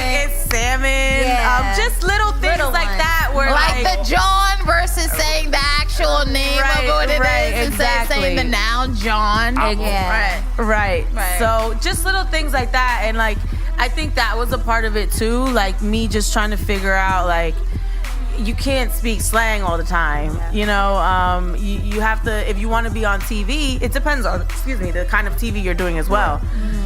It's salmon. Yeah. Just little things like that where the John versus saying the actual actual name of what it is instead of saying the noun John. Right. So just little things like that, and like I think that was a part of it too. Like me just trying to figure out like you can't speak slang all the time. You know, you have to, if you want to be on TV, it depends on, the kind of TV you're doing as well.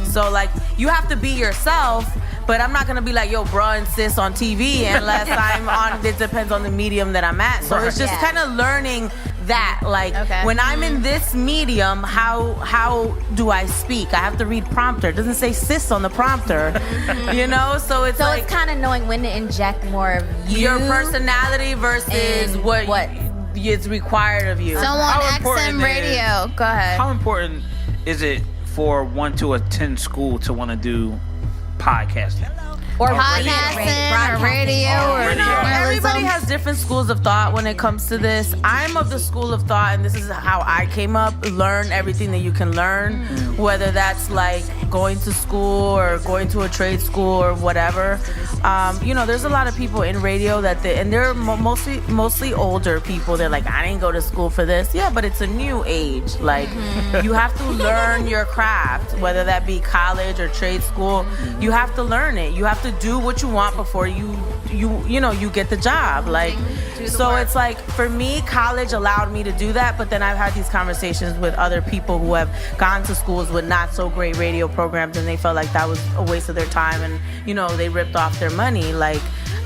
So like you have to be yourself, but I'm not gonna be like, yo, bruh and sis on TV unless I'm on, it depends on the medium that I'm at. So it's just kind of learning that, like when I'm in this medium, how do I speak? I have to read prompter. It doesn't say sis on the prompter, you know? So it's like, it's kind of knowing when to inject more of your personality versus what is required of you. So on XM radio, go ahead. How important is it for one to attend school to want to do podcasting? Or podcasting, or radio, or everybody has different schools of thought when it comes to this. I'm of the school of thought, and this is how I came up, learn everything that you can learn, whether that's like going to school or going to a trade school or whatever. You know, there's a lot of people in radio and they're mostly older people. They're like, I didn't go to school for this. Yeah, but it's a new age. Like, you have to learn your craft, whether that be college or trade school. You have to learn it. You have to do what you want before you get the job. Like, so it's like, for me, college allowed me to do that, but then I've had these conversations with other people who have gone to schools with not so great radio programs, and they felt like that was a waste of their time, and they ripped off their money. Like,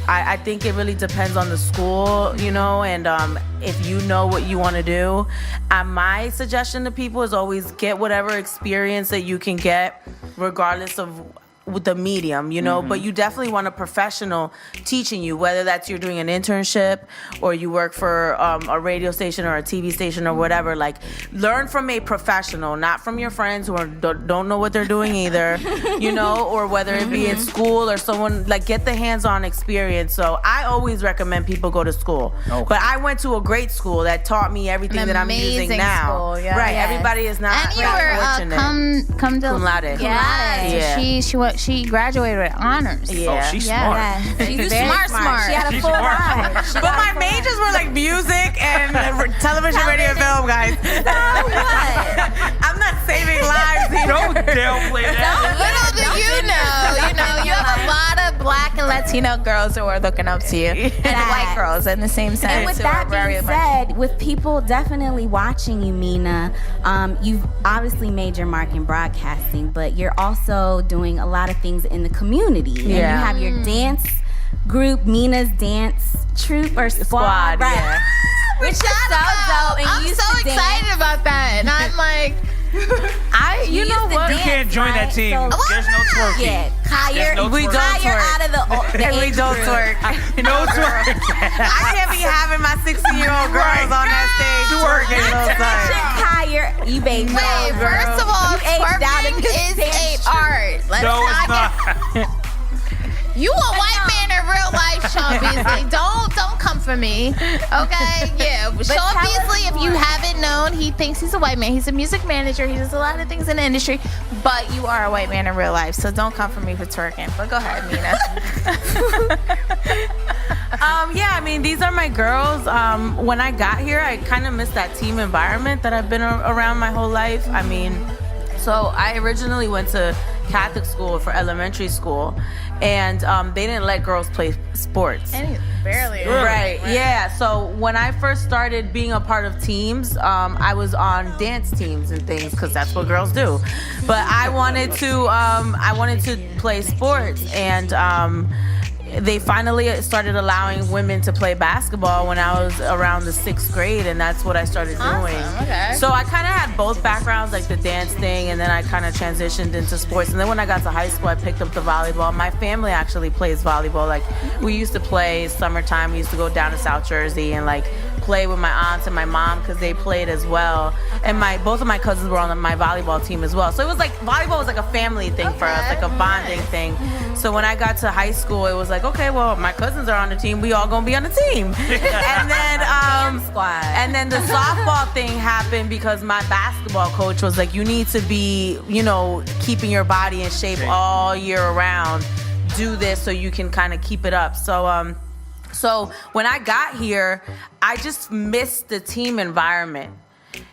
I think it really depends on the school, and if you know what you want to do. My suggestion to people is always get whatever experience that you can get, regardless of with the medium, but you definitely want a professional teaching you, whether that's you're doing an internship or you work for a radio station or a TV station or whatever. Like, learn from a professional, not from your friends who don't know what they're doing either, or whether it be in school or someone, like, get the hands-on experience. So I always recommend people go to school. Okay. But I went to a great school that taught me everything that I'm using now. School, yeah. Right, everybody is not and you were cum laude. Yeah. So she graduated with honors. Yeah. Oh, she's smart. Yeah. She's smart. She had a full ride. But my majors were like music and television, radio, and film, guys. I'm not saving lives either. Don't downplay that. Little do you have a lot of Black and Latino girls who are looking up to you, and white girls in the same sense. And with that being said, with people definitely watching you, Mina, you've obviously made your mark in broadcasting, but you're also doing a lot of things in the community. And you have your dance group, Mina's Dance Troupe or Squad, right? Yeah. Which is so dope. And I'm so excited about that, and I'm like, you know what? You can't join that team. There's no twerking. Yeah, we don't twerk. Out of the and we don't twerk. No twerk. I can't be having my 16-year-old girls on that stage twerking. You baby. Wait, first of all, twerking is an art. No, it's not. You a white man in real life, Sean Beasley. Don't come for me, okay? Yeah, Sean Beasley, if you haven't known, he thinks he's a white man. He's a music manager. He does a lot of things in the industry, but you are a white man in real life, so don't come for me for twerking. But go ahead, Mina. I mean, these are my girls. When I got here, I kind of missed that team environment that I've been around my whole life. I mean, so I originally went to Catholic school for elementary school, and they didn't let girls play sports. Barely. Right, yeah. So when I first started being a part of teams, I was on dance teams and things because that's what girls do. But I wanted to play sports, and they finally started allowing women to play basketball when I was around the 6th grade, and that's what I started doing. Okay. So I kind of had both backgrounds, like the dance thing, and then I kind of transitioned into sports. And then when I got to high school, I picked up the volleyball. My family actually plays volleyball. Like, we used to play summertime. We used to go down to South Jersey and like play with my aunts and my mom because they played as well. And both of my cousins were on my volleyball team as well. So it was like, volleyball was like a family thing for us, like a bonding thing. So when I got to high school, it was like, okay, well, my cousins are on the team. We all gonna be on the team. And then the softball thing happened because my basketball coach was like, you need to be, keeping your body in shape all year around. Do this so you can kind of keep it up. So So when I got here, I just missed the team environment.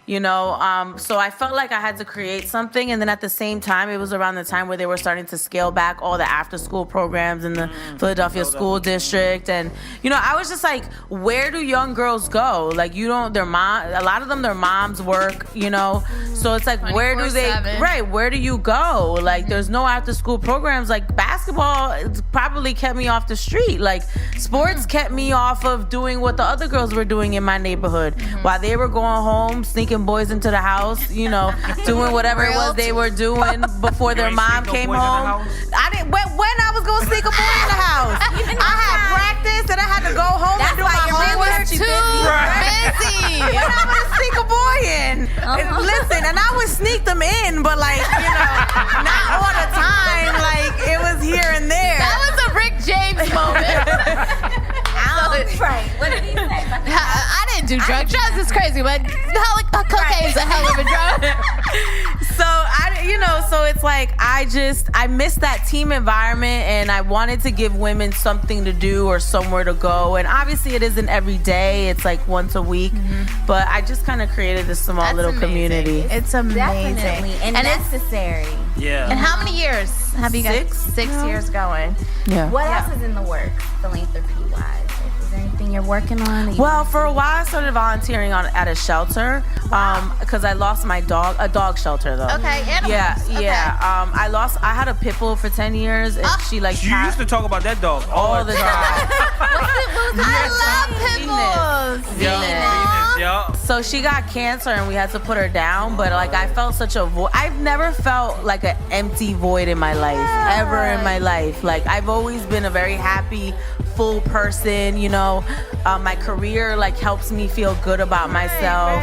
You know, so I felt like I had to create something, and then at the same time, it was around the time where they were starting to scale back all the after-school programs in the Philadelphia school district, and you know, I was just like, where do young girls go? Like, a lot of them, their moms work, you know, so it's like, where do they, right? Where do you go? Like, there's no after-school programs. Like basketball probably kept me off the street. Like sports kept me off of doing what the other girls were doing in my neighborhood while they were going home, sneaking boys into the house, you know, doing whatever it was they were doing before their mom came home. I didn't. When I was gonna sneak a boy in the house, I had practice and I had to go home and do my homework. Too busy. When I was sneak a boy in, listen, and I would sneak them in, but like, you know, not all the time. Like it was here and there. That was a Rick James moment. Right. What did he say? I didn't do drugs. Drugs is crazy, but cocaine's a hell of a drug. So it's like I missed that team environment, and I wanted to give women something to do or somewhere to go. And obviously, it isn't every day; it's like once a week. But I just kind of created this small little community. It's amazing. Definitely. And necessary. Yeah. And how many years have you guys? 6 years going. Yeah. What else is in the works, philanthropy-wise? Is there anything you're working on? Well, for a while, I started volunteering at a shelter because I lost my dog, a dog shelter though. Okay, animals. Yeah. I had a pit bull for 10 years, and she like You used to talk about that dog all the time. I love pit bulls. Yeah. So she got cancer, and we had to put her down. But like, I felt such a void. I've never felt like an empty void in my life, ever in my life. Like, I've always been a very happy, full person. You know, my career like helps me feel good about myself.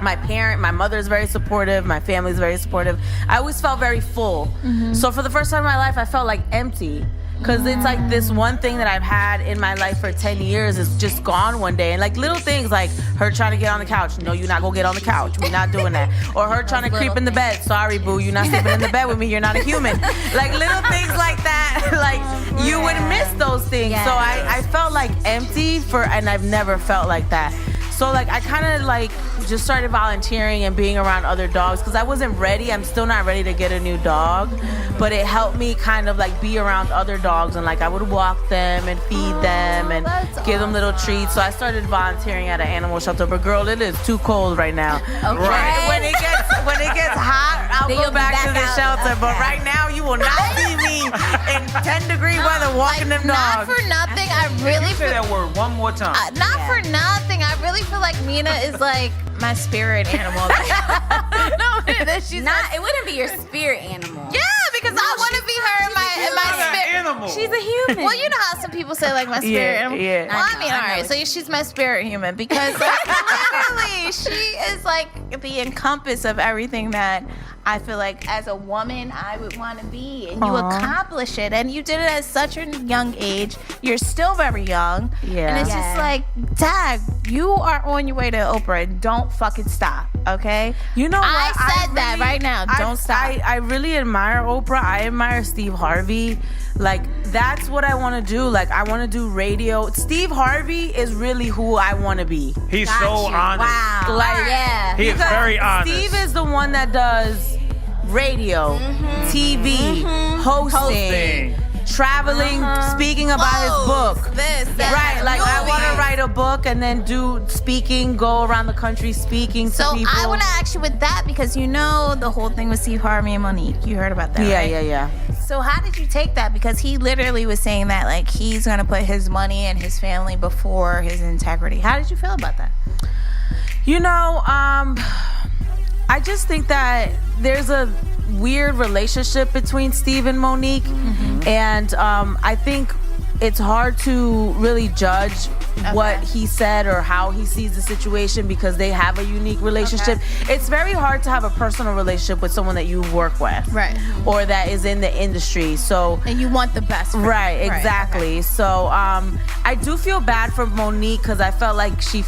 My mother's very supportive. My family's very supportive. I always felt very full. So for the first time in my life, I felt like empty. Because it's like this one thing that I've had in my life for 10 years is just gone one day. And like little things like her trying to get on the couch. No, you're not going to get on the couch. We're not doing that. Or her trying to creep in the bed. Sorry, boo, you're not sleeping in the bed with me. You're not a human. Like little things like that. Like you would miss those things. So I felt like empty and I've never felt like that. So like I kind of like just started volunteering and being around other dogs because I wasn't ready. I'm still not ready to get a new dog, but it helped me kind of like be around other dogs, and like I would walk them and feed them and give them little treats. So I started volunteering at an animal shelter. But girl, it is too cold right now. Okay. When it gets hot, I'll go back to the shelter. But right now, you will not see me in 10-degree weather walking them Not dogs. for nothing, I really Say that word one more time. not for nothing. I really feel like Mina is like my spirit animal. It wouldn't be your spirit animal. Yeah, because I want to be her in my spirit. Animal. She's a human. Well, you know how some people say like my spirit animal. Yeah. Well, I mean, all right. So she's my spirit human because like, literally she is like the encompass of everything that I feel like as a woman I would want to be, and you accomplish it, and you did it at such a young age. You're still very young, and it's just like, Dag, you are on your way to Oprah, and don't fucking stop, okay? You know what? I said that right now. Don't stop. I really admire Oprah. I admire Steve Harvey. Like, that's what I want to do. Like, I want to do radio. Steve Harvey is really who I want to be. He's so honest. Wow. Like, He is very honest. Steve is the one that does radio, TV, hosting, traveling, speaking about his book. Right, like I want to write a book and then do speaking, go around the country speaking to people. So I want to ask you with that because you know the whole thing with Steve Harvey and Monique. You heard about that, right? Yeah. So how did you take that? Because he literally was saying that like he's going to put his money and his family before his integrity. How did you feel about that? You know, I just think that there's a weird relationship between Steve and Monique, and I think it's hard to really judge what he said or how he sees the situation because they have a unique relationship. It's very hard to have a personal relationship with someone that you work with, Right. or that is in the industry. So And you want the best for right, him. exactly. Okay. So I do feel bad for Monique because I felt like she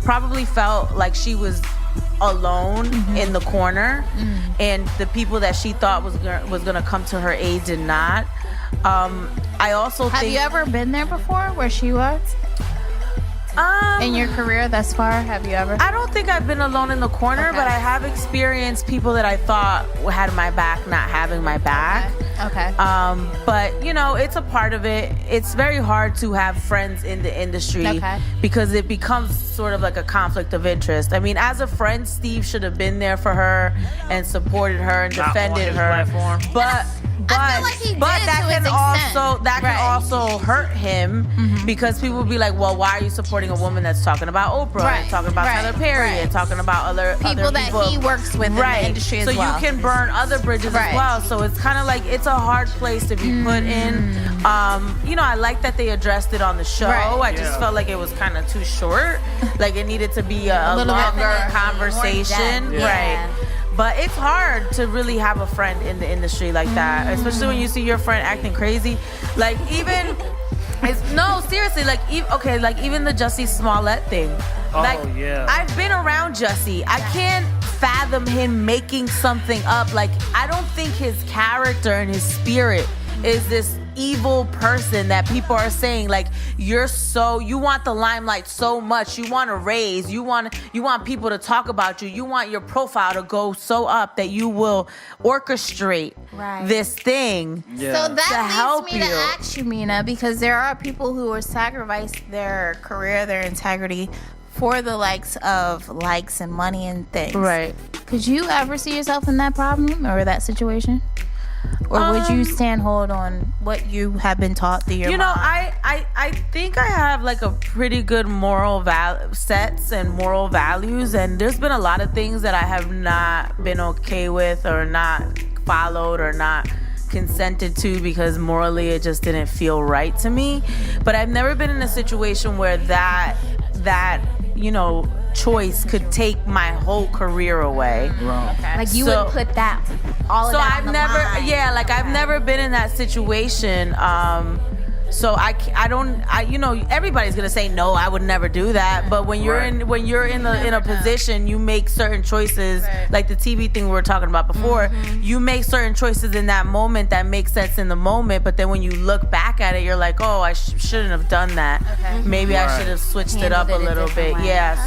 probably felt like she was alone in the corner, and the people that she thought was gonna come to her aid did not. I also Have think... you ever been there before where she was? In your career thus far, have you ever? I don't think I've been alone in the corner, but I have experienced people that I thought had my back not having my back. Okay. But you know, it's a part of it. It's very hard to have friends in the industry because it becomes sort of like a conflict of interest. I mean, as a friend, Steve should have been there for her and supported her and defended her. But I feel like he did that can also hurt him because people will be like, well, why are you supporting a woman that's talking about Oprah and talking about Tyler Perry and talking about other people that he works with in the industry as well. So you can burn other bridges as well. So it's kind of like, it's a hard place to be put in. You know, I like that they addressed it on the show. I just felt like it was kind of too short. Like it needed to be a longer conversation. Right. But it's hard to really have a friend in the industry like that, especially when you see your friend acting crazy. Like even, seriously, like even the Jussie Smollett thing. I've been around Jussie. I can't fathom him making something up. Like I don't think his character and his spirit is this evil person that people are saying like you want the limelight so much, you want to raise, you want people to talk about you, you want your profile to go so up that you will orchestrate this thing. So that leads me to ask you, Mina, because there are people who will sacrifice their career, their integrity for the likes of likes and money and things. Right. Could you ever see yourself in that problem or that situation? Or would you stand hold on what you have been taught through your mom? I think I have like a pretty good moral sets and moral values, and there's been a lot of things that I have not been okay with or not followed or not consented to because morally it just didn't feel right to me. But I've never been in a situation where that choice could take my whole career away. Like you would put that all of that on the line. I've never been in that situation. So everybody's gonna say no, I would never do that. But when you're in a position, you make certain choices, like the TV thing we were talking about before. You make certain choices in that moment that make sense in the moment. But then when you look back at it, you're like, oh, I shouldn't have done that. Maybe I should have switched it up a little bit.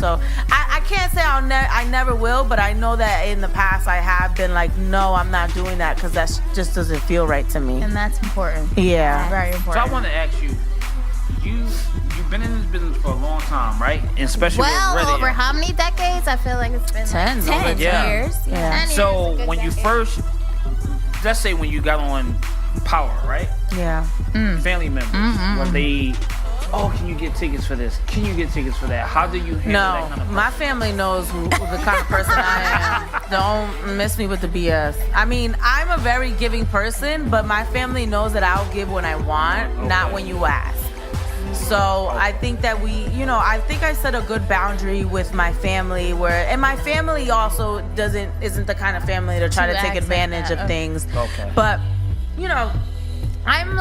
So I can't say I never will, but I know that in the past I have been like, no, I'm not doing that because that just doesn't feel right to me. And that's important. Yeah, very important. So I want to ask you, you've been in this business for a long time, right? And especially with radio. Over how many decades? I feel like it's been 10 years. Yeah. So when you first, let's say when you got on Power, right? Yeah. Family members, when they, can you get tickets for this? Can you get tickets for that? How do you handle that kind of person? My family knows the kind of person I am. Don't miss me with the BS. I mean, I'm a very giving person, but my family knows that I'll give when I want, not when you ask. So I think that I think I set a good boundary with my family and my family also isn't the kind of family to try to take advantage of things. But, I'm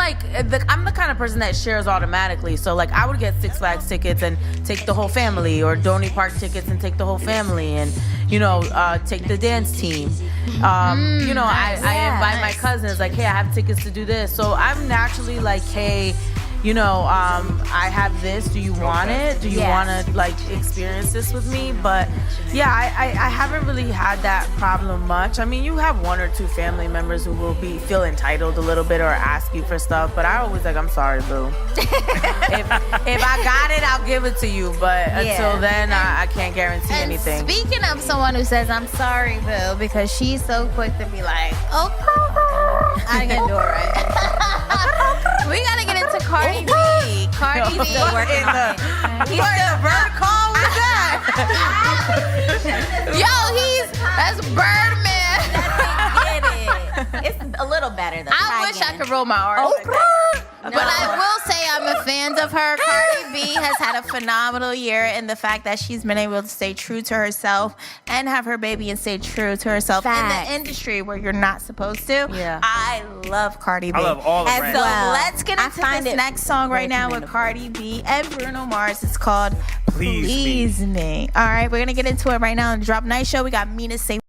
the kind of person that shares automatically. So like I would get Six Flags tickets and take the whole family, or Donny Park tickets and take the whole family, and take the dance team. I invite my cousins like, hey, I have tickets to do this. So I'm naturally like, hey, I have this. Do you want it? Do you want to experience this with me? But yeah, I haven't really had that problem much. I mean, you have one or two family members who will feel entitled a little bit or ask you for stuff, but I always I'm sorry, boo. if I got it, I'll give it to you. But until then, I can't guarantee anything. Speaking of someone who says I'm sorry, boo, because she's so quick to be like, I ain't gonna do it right. We gotta get into Cardi B. Cardi B. Working on it. He's the bird call with that. That's Birdman. Get it. It's a little better though. I wish I could roll my R's. But I will say I'm a fan of her. Cardi B has had a phenomenal year in the fact that she's been able to stay true to herself and have her baby and stay true to herself in the industry where you're not supposed to. Yeah. I love Cardi B. I love all of And them. so let's get into this next song right now with Cardi B and Bruno Mars. It's called Please Me. All right, we're going to get into it right now on the Drop Night Show. We got Mina SayWhat.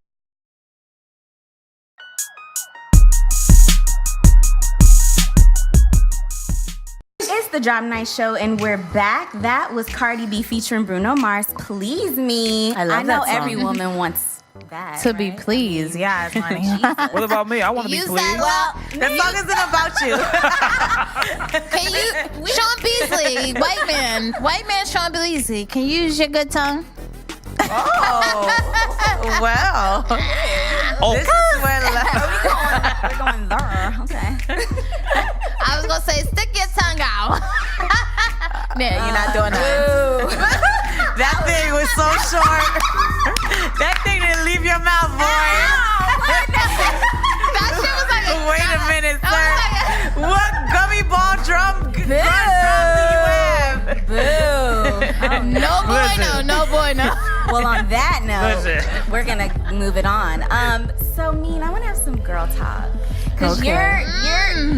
the Drop Night Show, and we're back. That was Cardi B featuring Bruno Mars. Please Me. I love know that song. every woman wants that. To be pleased. Yeah, it's funny. What about me? I want to be Use pleased. that. That song isn't about you. Can you, Sean Beasley, white man Sean Beasley, can you use your good tongue? Oh, well. Oh, This is where We're going there. Okay. I was gonna say, stick your tongue out. Yeah, you're not doing that. that thing was so short. That thing didn't leave your mouth, boy. That shit was like Wait a minute, sir. Oh What gummy ball drum do you have? Boo. no boy, no, no boy, no. Well, on that note, Listen. we're gonna move it on. So Mean, I want to have some girl talk because Okay.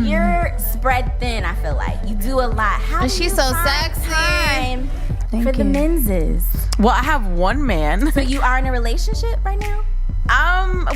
you're spread thin. I feel like you do a lot. How And do she's you so find sexy. time Thank for the you. menses? Well, I have one man. So you are in a relationship right now?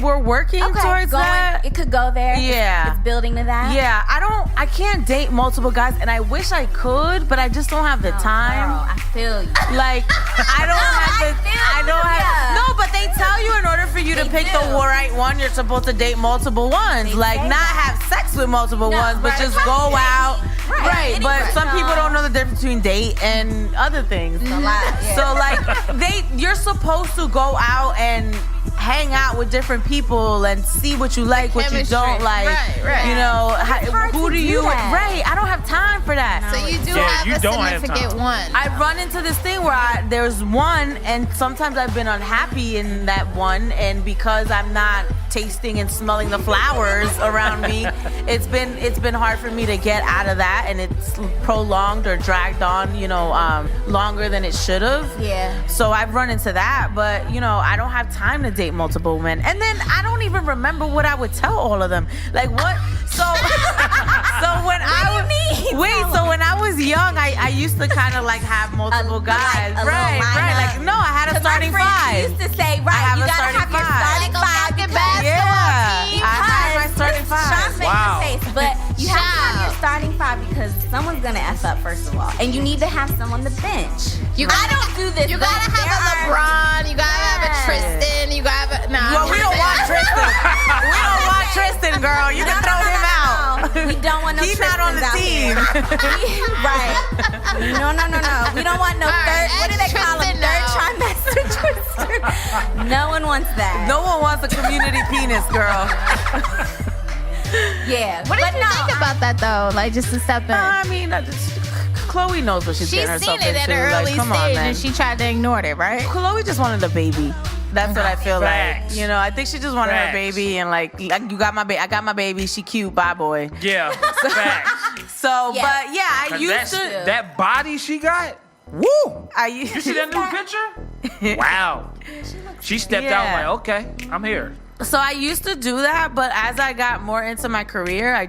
We're working towards that. It could go there. Yeah. It's building to that. Yeah, I can't date multiple guys, and I wish I could, but I just don't have the time. Girl, I feel you. Like, I don't have the, I don't have, ya. no, but they tell you in order for you to They pick do. the right one, you're supposed to date multiple ones. They like, say not that. have sex with multiple No, ones, but right. just go out. Right. But Anyway. some people No. don't know the difference between date and other things. A lot. Yeah. So, like, you're supposed to go out and hang out with different people and see what you like, what you chemistry. don't like. Right. You know, It's hard who to do do you, that. right. I don't have time for that. So you do Yeah, have you a don't have significant time. one. I run into this thing where there's one, and sometimes I've been unhappy in that one, and because I'm not tasting and smelling the flowers around me, it's been hard for me to get out of that, and it's prolonged or dragged on, longer than it should have. Yeah. So I've run into that, but I don't have time to date multiple men, and then I don't even remember what I would tell all of them. Like what? So when when I was young, I used to kind of like have multiple guys. a little Right. lineup. Like no, I had a 'Cause my starting friends five. used to say, I right, have you a gotta starting have your five. starting Like a five. fucking because- basketball team. I had my starting Sean's five. making Wow. a face, but you have to have Shout. your starting five because someone's gonna F up first of all, and you need to have someone to bench. I don't do this. You but gotta have there a are- LeBron. You gotta have a Yes. Tristan. You gotta have a. Nah, Well, we don't want Tristan. We don't want Tristan, girl. You can throw him out. We don't want no He's not on the Tristans out team. here. Right. No. We don't want no All right, third. What do they call them? Tristan, Third trimester Twister. No one wants that. No one wants a community penis, girl. Yeah. What did but you no, think about that though? Like just to step in. I mean, Chloe knows what she's She's getting seen herself it into. at an early Like, come on, stage man. and she tried to ignore it, right? Chloe just wanted a baby. That's what I feel Facts. like. I think she just wanted her Facts. baby, and like you got my baby. I got my baby. She cute. Bye, boy. yeah, facts. So, Yeah. but yeah, I 'Cause used to. that body she got. Woo! You see that new picture? Wow. She stepped out Yeah. like, okay, I'm here. So I used to do that, but as I got more into my career, I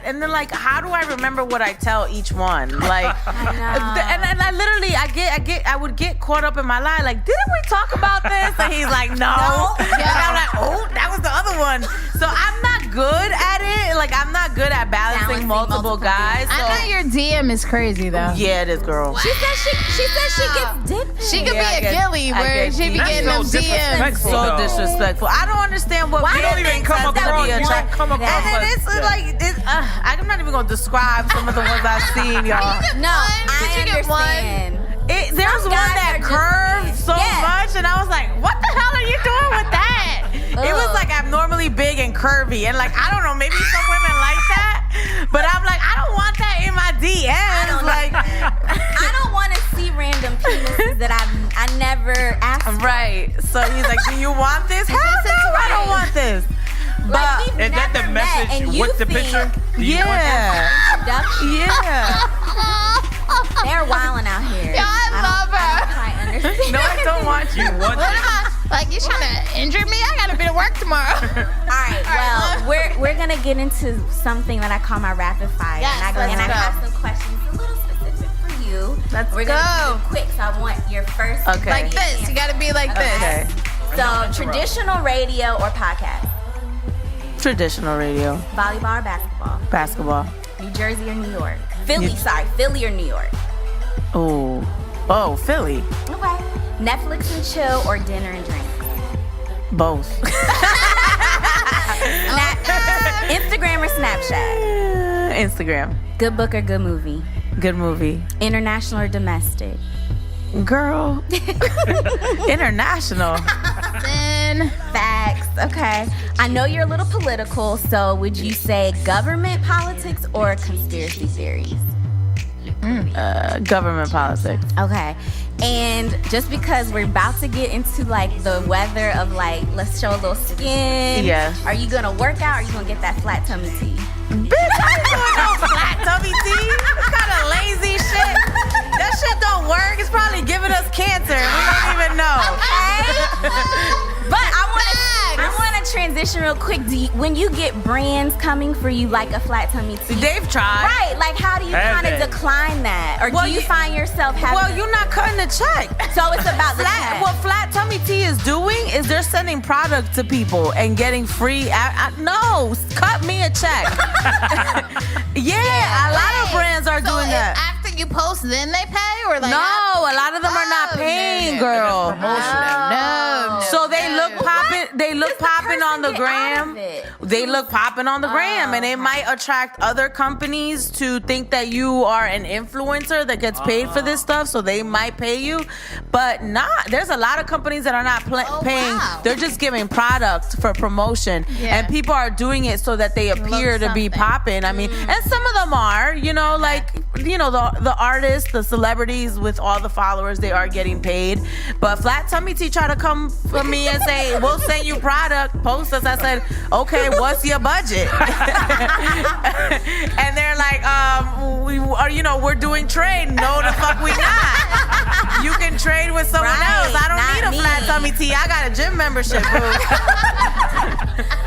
and then like, how do I remember what I tell each one? Like, and I literally, I would get caught up in my lie. Like, didn't we talk about this? And he's like, no. And I'm like, oh, that was the other one. So I'm not good at it. Like, I'm not good at balancing multiple guys. So, I know your DM is crazy though. yeah, it is, girl. She said she gets dick pics. She could Yeah, I be a get- gilly I where get she be deep. getting them That's so DMs. disrespectful. So though. disrespectful. I don't understand what Why we don't don't even even come come across- across. you And want come across then like it's that. like, I'm not even gonna describe some of the ones I've seen, y'all. No, I Did you get one? understand. There's one guys that are just curved big. so Yeah. much, and I was like, what the hell are you doing with that? It was Ugh. like abnormally big and curvy, and like, I don't know, maybe some women like that, but I'm like, I don't want that in my DMs. Like, I don't want to see random penises that I never asked for. right. So he's like, do you want this? Hell This is no, I don't right. want this. Like, But we've Is that the never met, message and you with the think picture? Do you want that? yeah, introduction- yeah. They're wilding out here. Yeah, I love I her. don't quite understand. No, I don't want you. You want What am I? Like you trying to injure me? I gotta be to work tomorrow. All right, well, we're gonna get into something that I call my rapid fire, Yes, and let's I go. have some questions a little specific for you. Let's we're gonna go. do them quick, so I want your first. Okay. Like this. You gotta be like Okay. this. So, traditional radio or podcast? Traditional radio, Volleyball or basketball? basketball, New Jersey or New York? Philly or New York? Oh, Philly. Okay. Netflix and chill or dinner and drinks? Both. Instagram or Snapchat? Instagram. Good book or good movie? Good movie. International or domestic? Girl. International. Facts. Okay. I know you're a little political, so would you say government politics or conspiracy theories? Government politics. Okay. And just because we're about to get into like the weather of like, let's show a little skin. Yeah. Are you gonna work out or are you gonna get that flat tummy tea? Bitch, I ain't doing no flat tummy tea. What kind of lazy shit? That shit don't work. It's probably giving us cancer. We don't even know. Okay. But I want to transition real quick. When you get brands coming for you like a flat tummy tea, They've tried. right? Like, how do you kind of decline that, or do you find yourself having? Well, you're not cutting the check. So it's about the check. What Flat Tummy Tea is doing is they're sending product to people and getting free. No, cut me a check. Yeah, a lot of brands are doing that. After you post, then they pay, or like No, a lot of them are not paying, girl. No. So they look popping. They look popping on the get out gram. of it. They look popping on the gram, and it might attract other companies to think that you are an influencer that gets paid for this stuff. So they might pay you, but not. There's a lot of companies that are not paying. Wow. They're just giving product for promotion, and people are doing it so that they appear to be popping. I mean, and some of them are, the artists, the celebrities with all the followers, they are getting paid. But Flat Tummy Tea tried to come for me and say, we'll send you product, post us. I said, okay, what's your budget? And they're like, we're doing trade. No, the fuck we not. You can trade with someone else. I don't need a Flat Tummy Tea. I got a gym membership, boo.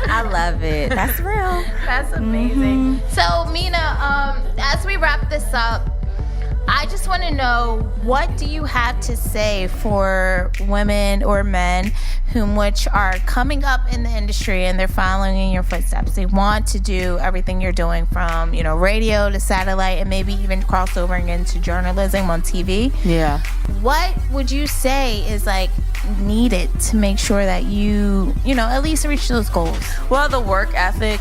I love it. That's real. That's amazing. So, Mina, as we wrap this up, I just want to know, what do you have to say for women or men which are coming up in the industry and they're following in your footsteps? They want to do everything you're doing, from radio to satellite, and maybe even crossovering into journalism on TV. Yeah. What would you say is like needed to make sure that you at least reach those goals? Well, the work ethic,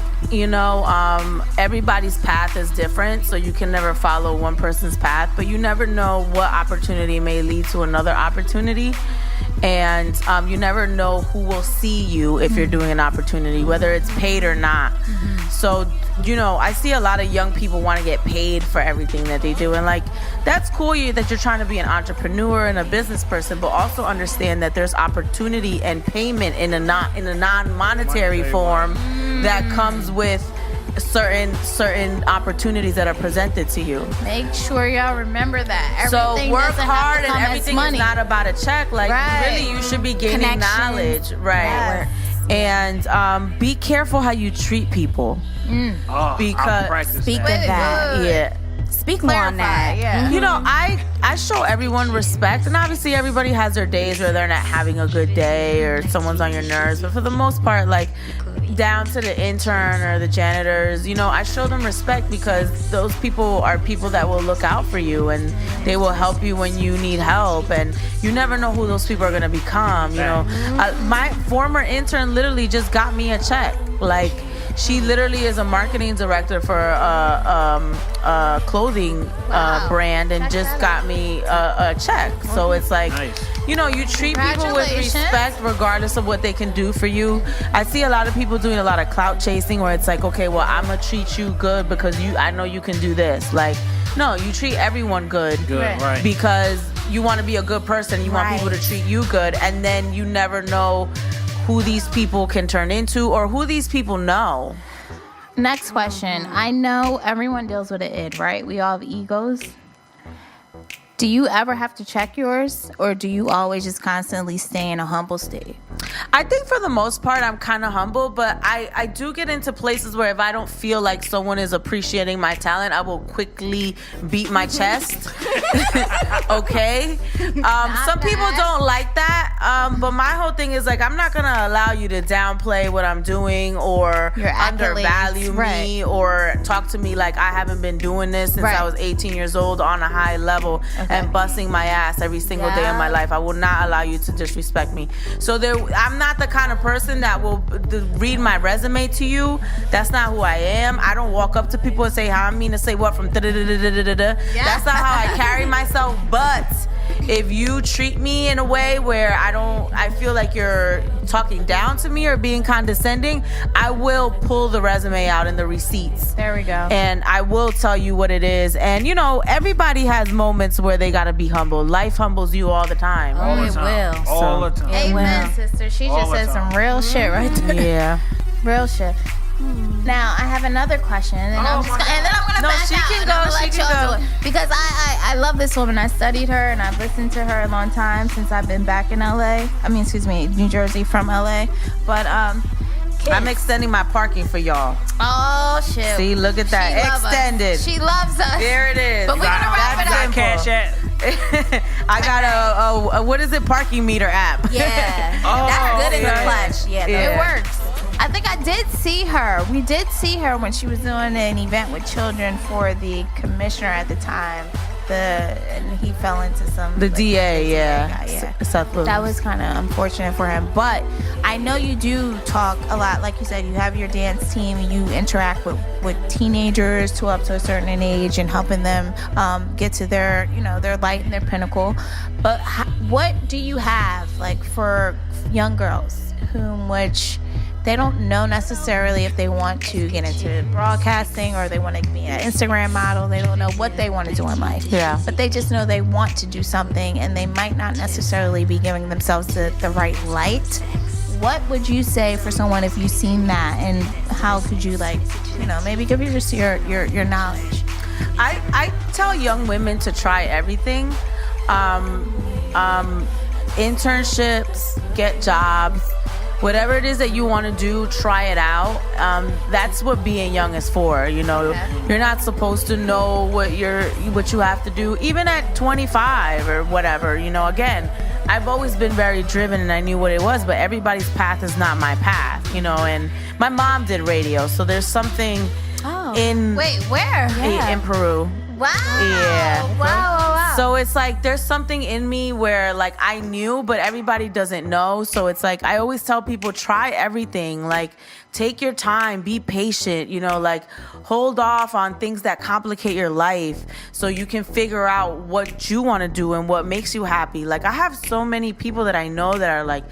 everybody's path is different, so you can never follow one person's path, but you never know what opportunity may lead to another opportunity. And you never know who will see you if you're doing an opportunity, whether it's paid or not. So, I see a lot of young people want to get paid for everything that they do. And that's cool that you're trying to be an entrepreneur and a business person, but also understand that there's opportunity and payment in a non-monetary form that comes with certain opportunities that are presented to you. Make sure y'all remember that. So work hard, and everything is not about a check. Really, you should be gaining knowledge, right? Yes. And be careful how you treat people. Because speak of that. Yeah. Speak more on that. Yeah. I show everyone respect, and obviously everybody has their days where they're not having a good day or someone's on your nerves, but for the most part, down to the intern or the janitors, I show them respect, because those people are people that will look out for you, and they will help you when you need help, and you never know who those people are going to become. My former intern literally just got me a check. She literally is a marketing director for a clothing brand, and just got me a check. So it's you treat people with respect regardless of what they can do for you. I see a lot of people doing a lot of clout chasing, where it's okay, well, I'm gonna treat you good because I know you can do this. No, you treat everyone good. Right. Because you want to be a good person. You want people to treat you good, and then you never know who these people can turn into or who these people know. Next question. I know everyone deals with an id, right? We all have egos. Do you ever have to check yours, or do you always just constantly stay in a humble state? I think for the most part, I'm kind of humble, but I do get into places where if I don't feel like someone is appreciating my talent, I will quickly beat my chest. Okay? Some people don't like that, but my whole thing is like, I'm not going to allow you to downplay what I'm doing or undervalue me or talk to me like I haven't been doing this since I was 18 years old on a high level and busting my ass every single day of my life. I will not allow you to disrespect me. So I'm not the kind of person that will read my resume to you. That's not who I am. I don't walk up to people and say, "Hi, I'm Mina SayWhat from da-da-da-da-da-da-da." That's not how I carry myself. But if you treat me in a way where I feel like you're talking down to me or being condescending, I will pull the resume out and the receipts. There we go. And I will tell you what it is. And everybody has moments where they gotta be humble. Life humbles you all the time. It will. All the time. Amen, sister. She just said some real shit right there. Yeah. Real shit. Now I have another question, and then I'm gonna back out. She can and go. I'm gonna let She can y'all go. do it. Because I love this woman. I studied her and I've listened to her a long time since I've been back in LA. New Jersey from LA. But I'm extending my parking for y'all. oh shit. See, look at that. She love us. Extended. She loves us. There it is. But we're gonna wrap it up. Cash at. I got a what is it? Parking meter app. Yeah. That's good in the clutch. Yeah. It works. I think I did see her. We did see her when she was doing an event with children for the commissioner at the time. And he fell into some The DA, yeah. Seth Lewis. That was kind of unfortunate for him. But I know you do talk a lot. Like you said, you have your dance team. You interact with teenagers to up to a certain age and helping them get to their light and their pinnacle. But what do you have like for young girls which they don't know necessarily if they want to get into broadcasting or they want to be an Instagram model. They don't know what they want to do in life. Yeah. But they just know they want to do something and they might not necessarily be giving themselves the right light. What would you say for someone if you've seen that, and how could you maybe give your knowledge? I tell young women to try everything. Internships, get jobs. Whatever it is that you want to do, try it out. That's what being young is for. You're not supposed to know what you have to do, even at 25 or whatever. Again, I've always been very driven and I knew what it was, but everybody's path is not my path. And my mom did radio, so there's something in Wait, where? in Peru. Wow. Yeah. Wow. So it's like there's something in me where like I knew, but everybody doesn't know. So it's like I always tell people, try everything. Like take your time, be patient, hold off on things that complicate your life so you can figure out what you want to do and what makes you happy. Like I have so many people that I know that are like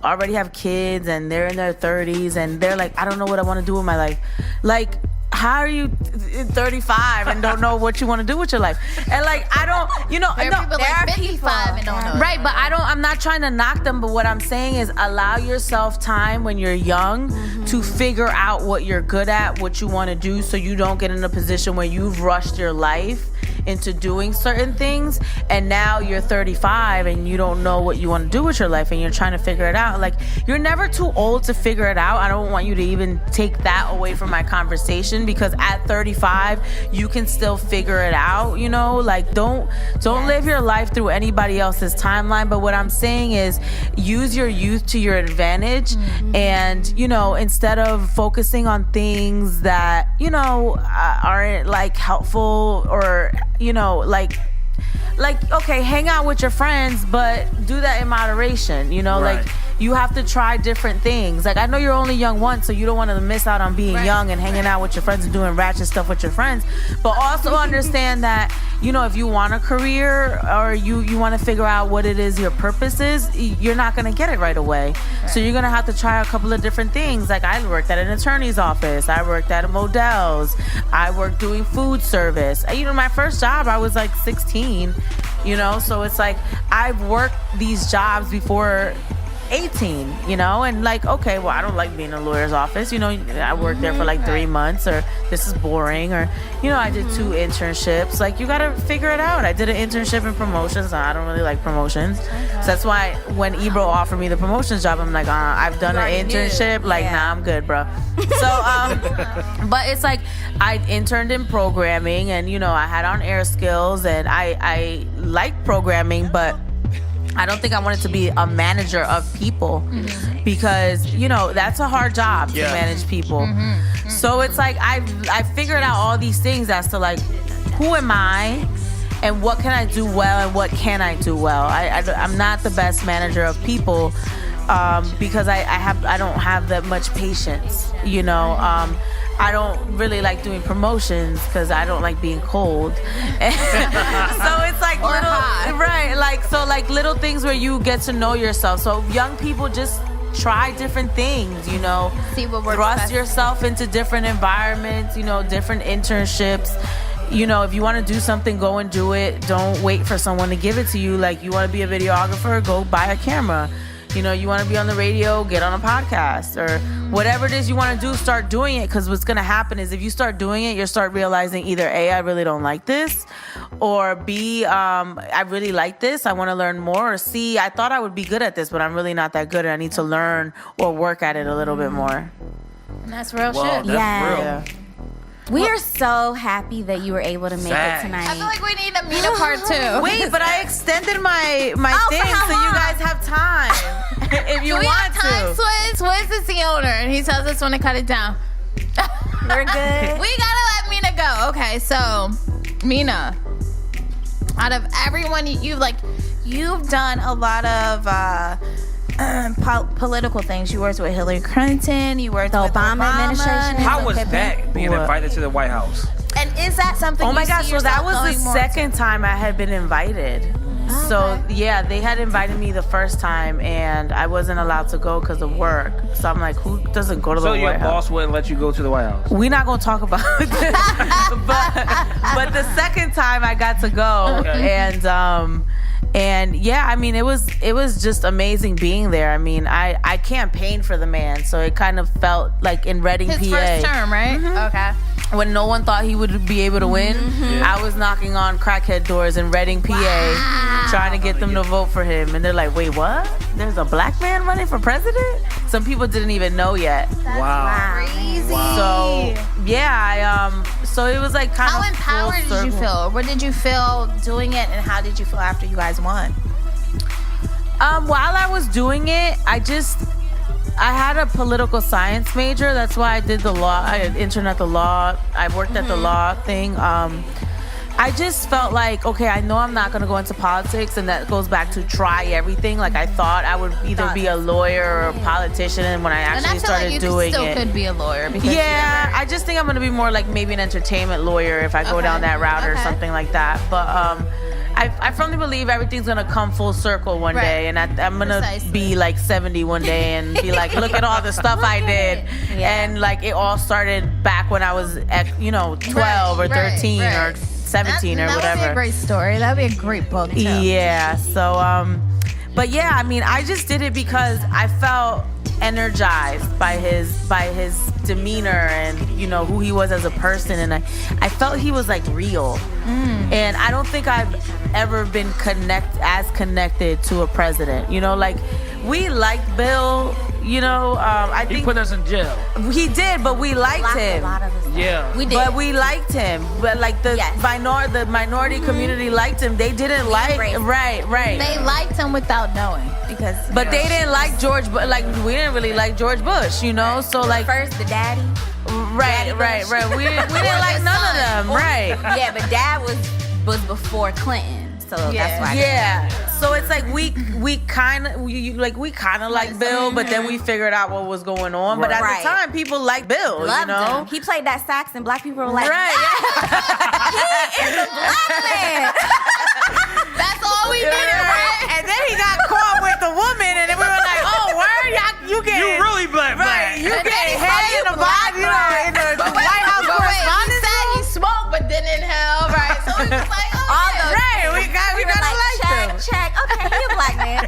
already have kids and they're in their 30s and they're like, I don't know what I want to do with my life. Like, how are you 35 and don't know what you want to do with your life? And like, I don't, There are people like 55 and don't know. Right, but I'm not trying to knock them, but what I'm saying is allow yourself time when you're young to figure out what you're good at, what you want to do, so you don't get in a position where you've rushed your life into doing certain things and now you're 35 and you don't know what you want to do with your life and you're trying to figure it out. Like, you're never too old to figure it out. I don't want you to even take that away from my conversation, because at 35 you can still figure it out. Like, don't live your life through anybody else's timeline. But what I'm saying is use your youth to your advantage, and instead of focusing on things that aren't like helpful or okay, hang out with your friends, but do that in moderation. Right. Like you have to try different things. Like I know you're only young once, so you don't want to miss out on being young and hanging out with your friends and doing ratchet stuff with your friends. But also understand that if you want a career or you want to figure out what it is your purpose is, you're not going to get it right away. So you're going to have to try a couple of different things. Like I worked at an attorney's office. I worked at a Modell's. I worked doing food service. My first job, I was like 16, so it's like I've worked these jobs before 18, you know, and like, okay, well, I don't like being in a lawyer's office. You know, I worked there for like 3 months, or this is boring, or, you know, I did 2 internships. Like, you got to figure it out. I did an internship in promotions. I don't really like promotions. So that's why when Ebro offered me the promotions job, I'm like, I've done an internship. Like, nah, I'm good, bro. So, but it's like, I interned in programming, and, you know, I had on air skills, and I like programming, but I don't think I wanted to be a manager of people, because, you know, that's a hard job to manage people. So it's like I figured out all these things as to like, who am I and what can I do well and what can I do well. I'm not the best manager of people, because I don't have that much patience, you know. I don't really like doing promotions because I don't like being cold. So it's like little things where you get to know yourself. So young people, just try different things, you know. See what works Thrust best. yourself into different environments, you know, different internships. You know, if you want to do something, go and do it. Don't wait for someone to give it to you. Like, you want to be a videographer, go buy a camera. You know, you want to be on the radio, get on a podcast, or whatever it is you want to do, start doing it. Because what's going to happen is if you start doing it, you'll start realizing either A, I really don't like this, or B, I really like this, I want to learn more, or C, I thought I would be good at this, but I'm really not that good, and I need to learn or work at it a little bit more. And that's real Well, shit. that's Yeah. real. We are so happy that you were able to make Facts. it tonight. I feel like we need a Mina part 2. Wait, but I extended my for thing how so you long? guys have time if you Do we want have time, to. Swizz? Swizz is the owner, and he tells us when to cut it down. We're good. We gotta let Mina go. Okay, so Mina, out of everyone you've done a lot of political things. You worked with Hillary Clinton. You worked The with Obama administration. How was that, being What? invited to the White House? And is that something? Oh my you gosh, see so that yourself was the going more second time I had been invited. So yeah, they had invited me the first time, and I wasn't allowed to go because of work. So I'm like, who doesn't go to the So your White House? boss wouldn't let you go to the White House? We're not gonna talk about this, but the second time I got to go, Okay. and yeah, I mean, it was just amazing being there. I mean, I campaigned for the man, so it kind of felt like in Reading, His PA. first term, right? Okay. When no one thought he would be able to win, I was knocking on crackhead doors in Reading, PA, trying to get them to vote for him. And they're like, wait, what? There's a black man running for president? Some people didn't even know yet. Wow. Crazy. So, yeah, so it was like kind How of empowered full did you circle. feel? What did you feel doing it, and how did you feel after you guys won? While I was doing it, I had a political science major. That's why I did the law. I interned at the law. I worked at the law thing. I just felt like, okay, I know I'm not going to go into politics, and that goes back to try everything. Like, I thought I would either be a lawyer or a politician, and when I And I actually feel started like you doing still it, could be a lawyer because yeah, I just think I'm going to be more like maybe an entertainment lawyer if I go Okay. down that route or Okay. something like that. But I firmly believe everything's going to come full circle one Right. day, and I'm going to Precisely. be like 70 one day and be like, look at all the stuff I did. Yeah. And like, it all started back when I was at, 12 or 13 or 17 or whatever. That would be a great story. That would be a great book too. Yeah. So, but yeah, I mean, I just did it because I felt energized by his demeanor and who he was as a person, and I felt he was like real. And I don't think I've ever been connected to a president. Like we liked Bill. I He think put us in jail. he did, but we liked Locked him. a lot of us. Yeah. We did. But we liked him. But like the Yes. minority community liked him. They didn't like embraced him. right. They liked him without knowing because. But they didn't like George. But like we didn't really like George Bush. So like First, the daddy. right. We didn't like none of them. Right. Yeah, but dad was before Clinton, so that's why. Yeah. So it's like we kind of like Bill, but then we figured out what was going on. But at Right. the time, people liked Bill. Loved him. He played that sax, and black people were like, Right. "He is a black man." That's all we needed, right? And then he got caught with the woman, and then we were like, "Oh, word, you get You really black. right, you And get then he head called in you the black, body, in the White House But wait, he correspondence said room." he smoked, but didn't inhale, right? So we was like, oh, All yeah. those Right, we were gotta like check, them. check. Okay, he a black man.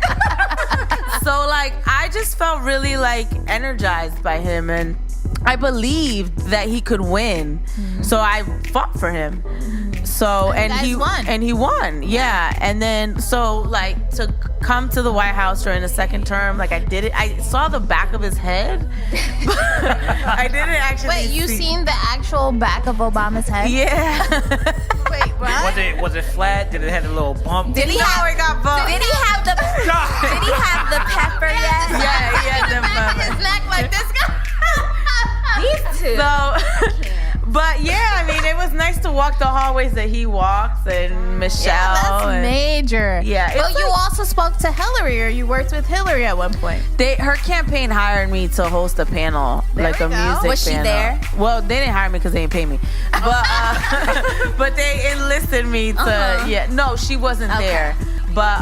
So like I just felt really like energized by him, and I believed that he could win. So I fought for him. So and he won. Yeah. And then so like to come to the White House during the second term, like I did it. I saw the back of his head. I didn't actually. Wait, you seen the actual back of Obama's head? Yeah. Wait, what? Was it flat? Did it have a little bump? Did he have the pepper yet? Yeah, the pepper. His neck like this guy. These two. So, but yeah, I mean, it was nice to walk the hallways that he walks, and Michelle. Yeah, that's major. Yeah, But you also spoke to Hillary, or you worked with Hillary at one point. Her campaign hired me to host a panel, like a music Was she panel. there? Well, they didn't hire me because they didn't pay me, but but they enlisted me to. Yeah, no, she wasn't there, but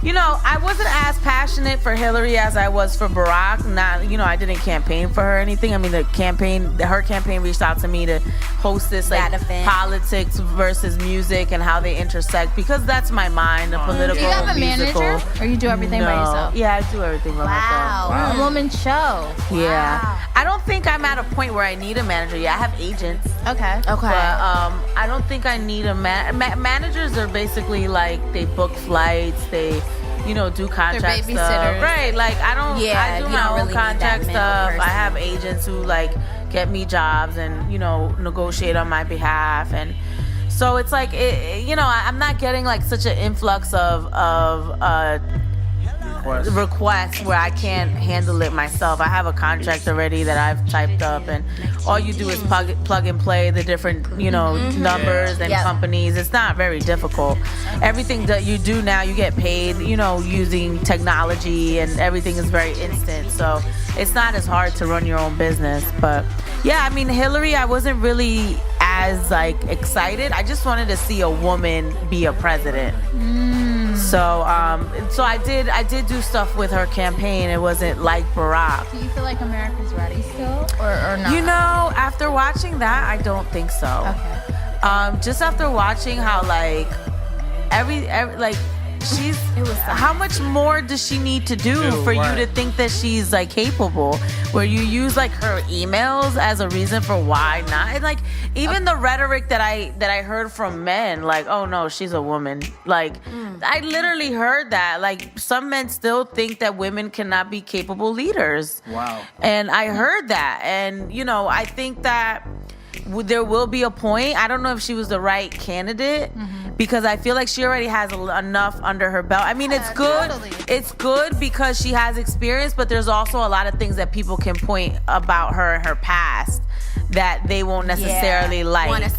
you know, I wasn't as passionate for Hillary as I was for Barack. Not, you know, I didn't campaign for her or anything. I mean, her campaign reached out to me to host this like politics versus music and how they intersect, because that's my mind, the political. Do you have a musical. manager, or you do everything by yourself? Yeah, I do everything by myself. Wow, a woman show. Yeah, Wow. I don't think I'm at a point where I need a manager. Yeah, I have agents. Okay. But I don't think I need a managers are basically like they book flights, they do contract stuff. Right. Like I do my own contract stuff. I have agents who like get me jobs and negotiate on my behalf, and so it's like I'm not getting like such an influx of requests where I can't handle it myself. I have a contract already that I've typed up, and all you do is plug and play the different numbers and companies. It's not very difficult. Everything that you do now, you get paid using technology, and everything is very instant, so it's not as hard to run your own business. But yeah, I mean, Hillary, I wasn't really as like excited. I just wanted to see a woman be a president. So I did do stuff with her campaign. It wasn't like Barack. Do you feel like America's ready still, or not? After watching that, I don't think so. Okay. Just after watching how like every like how much more does she need to do for you to think that she's like capable? Where you use like her emails as a reason for why not, and like even the rhetoric that I heard from men, like, oh no, she's a woman. Like I literally heard that. Like some men still think that women cannot be capable leaders. Wow. And I heard that, and I think that there will be a point. I don't know if she was the right candidate, because I feel like she already has enough under her belt. I mean, it's good. Totally. It's good because she has experience, but there's also a lot of things that people can point about her and her past that they won't necessarily want to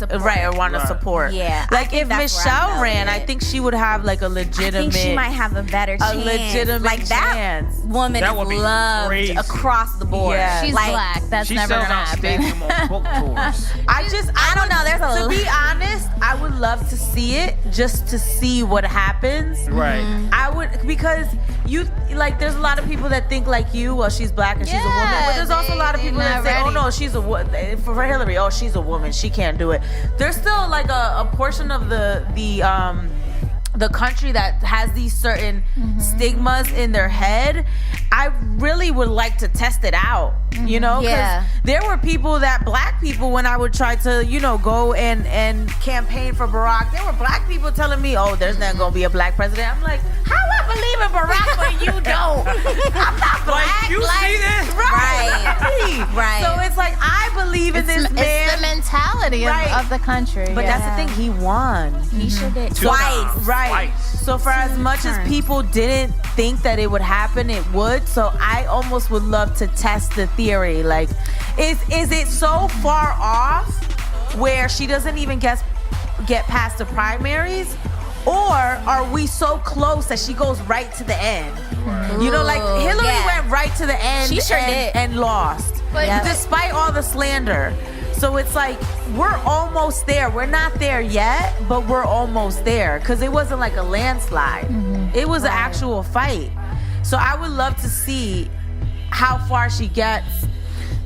support. Yeah. Like if Michelle ran, I think she would have like a legitimate. I think she might have a better chance. A legitimate like chance. That woman That is would be loved crazy. Across the board. Yeah. She's like, black. That's She never sells gonna out happen. stadium on book tours. I don't know. There's to be honest, I would love to see it just to see what happens. Right. I would, because there's a lot of people that think like you. Well, she's black and she's a woman. But there's also a lot of people that say, oh no, she's a woman. For Hillary, oh, she's a woman. She can't do it. There's still like a portion of the country that has these certain stigmas in their head. I really would like to test it out, because there were black people, when I would try to, go and campaign for Barack, there were black people telling me, oh, there's not going to be a black president. I'm like, how I believe in Barack but you don't? I'm not black. Like, you see this? Right. So it's like, I believe in this man. It's the mentality of the country. But that's the thing, he won. He sure did. Twice. Right. So for as much as people didn't think that it would happen, it would. So I almost would love to test the theory. Like, is it so far off where she doesn't even get past the primaries? Or are we so close that she goes right to the end? Like Hillary went right to the end. She sure did. And lost. Despite all the slander. So it's like, we're almost there. We're not there yet, but we're almost there. Because it wasn't like a landslide. It was an actual fight. So I would love to see how far she gets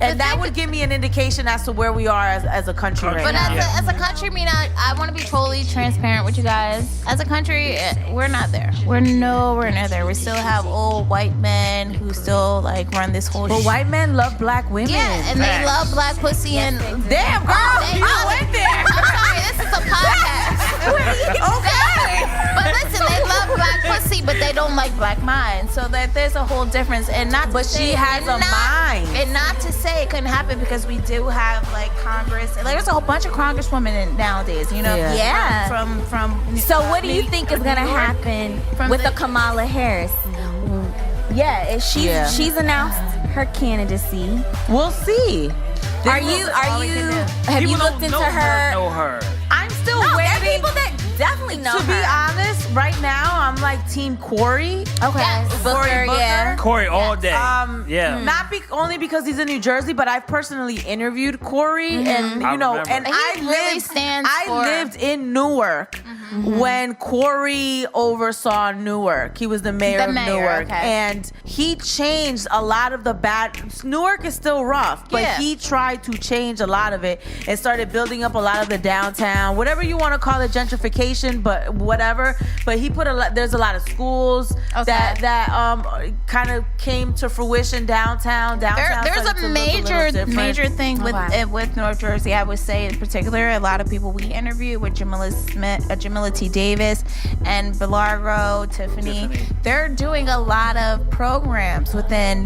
And that would give me an indication as to where we are as a country right But now. as a country, Mina, I want to be totally transparent with you guys. As a country, we're not there. We're nowhere near there. We still have old white men who still like run this whole. But white men love black women. Yeah, and they love black pussy and. Damn, girl, you went there. I'm sorry, this is a podcast. Okay. But listen, they love black pussy, but they don't like black minds. So that there's a whole difference. And not. But she has a mind. And not to say it couldn't happen because we do have like Congress. Like, there's a whole bunch of congresswomen nowadays. You know. Yeah. From. So what do you think is gonna happen with the Kamala Harris? Yeah, she's announced her candidacy. We'll see. Have you looked into her? Know her. I'm still No, there are waiting. people that definitely know To be her. honest, right now I'm like Team Corey. Okay, Yes. Booker, yeah. Corey all day. Yeah. Not only because he's in New Jersey, but I've personally interviewed Corey, and I you know, remember. and He I really lived. stands I for- lived in Newark when Corey oversaw Newark. He was the mayor of Newark, okay. and he changed a lot of the bad. Newark is still rough, but Yeah. he tried to change a lot of it and started building up a lot of the downtown, whatever you want to call it, gentrification, but whatever. But he put a lot. There's a lot of schools that kind of came to fruition downtown. There's started a to look little different. major thing with North Jersey. I would say in particular, a lot of people we interviewed with Jamila T. Davis and Belargo, Tiffany. They're doing a lot of programs within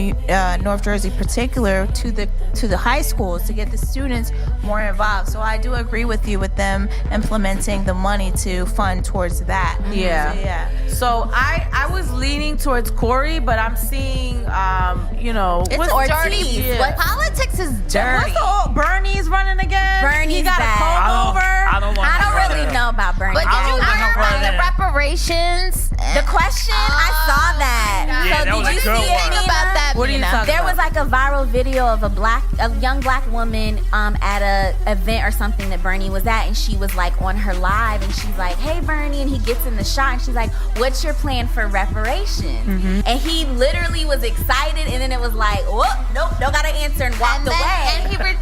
North Jersey, particular to the high schools to get the students more involved. So I do agree with you with them implementing the money to fund towards that. Yeah. So I was leaning towards Corey, but I'm seeing, It's what's dirty. Yeah. What politics is dirty. What's the old Bernie's running again? Bernie's he got back. a comb over. I don't want I to don't go really there. know about Bernie. But did you I hear don't about know. the reparations? The question, I saw that. Yeah, So that was did a you good see one. it, Mina? about that? What are you Mina? talking There about? was like a viral video of a young black woman at a event or something that Bernie was at, and she was like on her live, and she's like, "Hey Bernie," and he gets in the shot, and she's like, "What's your plan for reparations?" And he literally was excited, and then it was like, "Whoop, nope, don't gotta answer," and walked And then, away.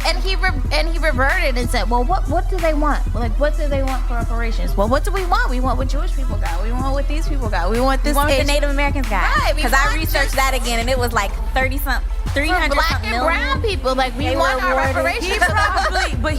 and he reverted and said, "Well, what do they want? Like, what do they want for reparations? Well, what do we want? We want what Jewish people got. We want what these people got. We want this One with the Asian- Native Americans guy. Right, we Because I want researched just- that again, and it was like 300 for black something and million. brown people. Like, we They want were our awarded. reparations."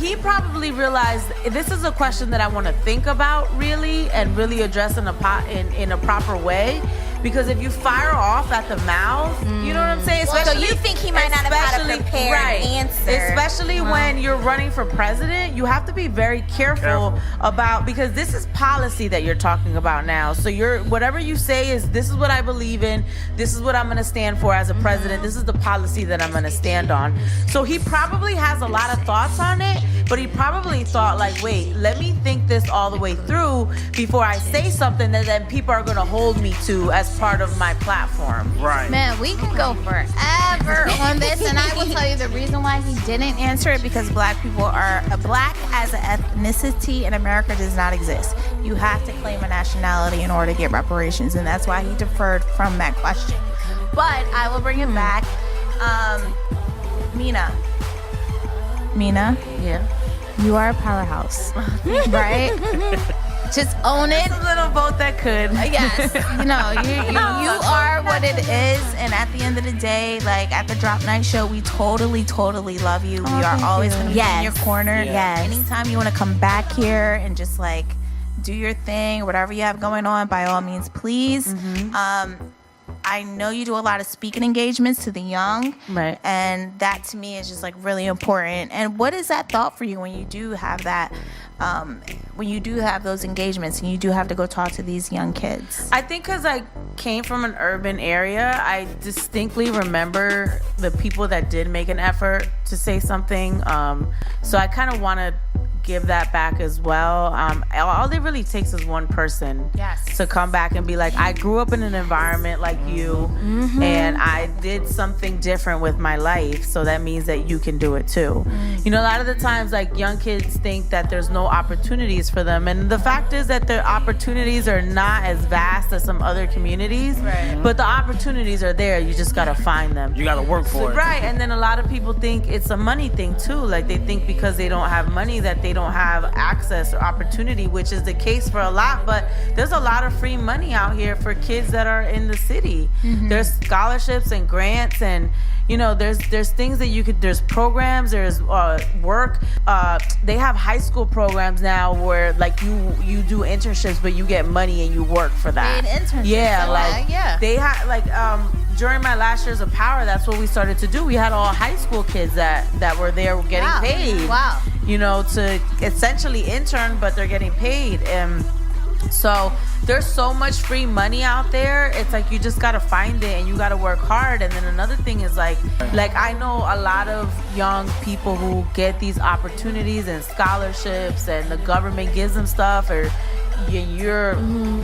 He probably realized this is a question that I want to think about really and really address in a proper way. Because if you fire off at the mouth, you know what I'm saying? So you think he might not have had a prepared answer. Especially when you're running for president, you have to be very careful about, because this is policy that you're talking about now. So whatever you say is, this is what I believe in, this is what I'm gonna stand for as a president, this is the policy that I'm gonna stand on. So he probably has a lot of thoughts on it, but he probably thought like, wait, let me think this all the way through before I say something that then people are gonna hold me to as part of my platform. Right. Man, we can go forever on this, and I will tell you the reason why he didn't answer it, because black as an ethnicity in America does not exist. You have to claim a nationality in order to get reparations, and that's why he deferred from that question. But I will bring it back. Mina, Yeah. you are a powerhouse, right? Just own it. It's a little vote that could. Yes, you are what it is, and at the end of the day, like at the Drop Night Show, we totally love you. We are always going to be in your corner. Yes. Anytime you want to come back here and just like do your thing, whatever you have going on, by all means, please. I know you do a lot of speaking engagements to the young, Right. and that to me is just like really important. And what is that thought for you when you do have that? When you do have those engagements and you do have to go talk to these young kids? I think because I came from an urban area, I distinctly remember the people that did make an effort to say something. So I kind of want to give that back as well. All it really takes is one person to come back and be like, I grew up in an environment like you, and I did something different with my life, so that means that you can do it too. You know, a lot of the times, like, young kids think that there's no opportunities for them, and the fact is that their opportunities are not as vast as some other communities, but the opportunities are there. You just gotta find them. You gotta work for it. Right, and then a lot of people think it's a money thing too. Like, they think because they don't have money that they don't have access or opportunity, which is the case for a lot, but there's a lot of free money out here for kids that are in the city. There's scholarships and grants, and you know, there's things that you could, there's programs, there's work. They have high school programs now where like you do internships, but you get money and you work for that. Paid internships. Yeah, like they had like during my last years of Power, that's what we started to do. We had all high school kids that were there getting paid. Wow. You know, to essentially intern, but they're getting paid. And so there's so much free money out there. It's like you just gotta find it and you gotta work hard. And then another thing is like I know a lot of young people who get these opportunities and scholarships, and the government gives them stuff, or you're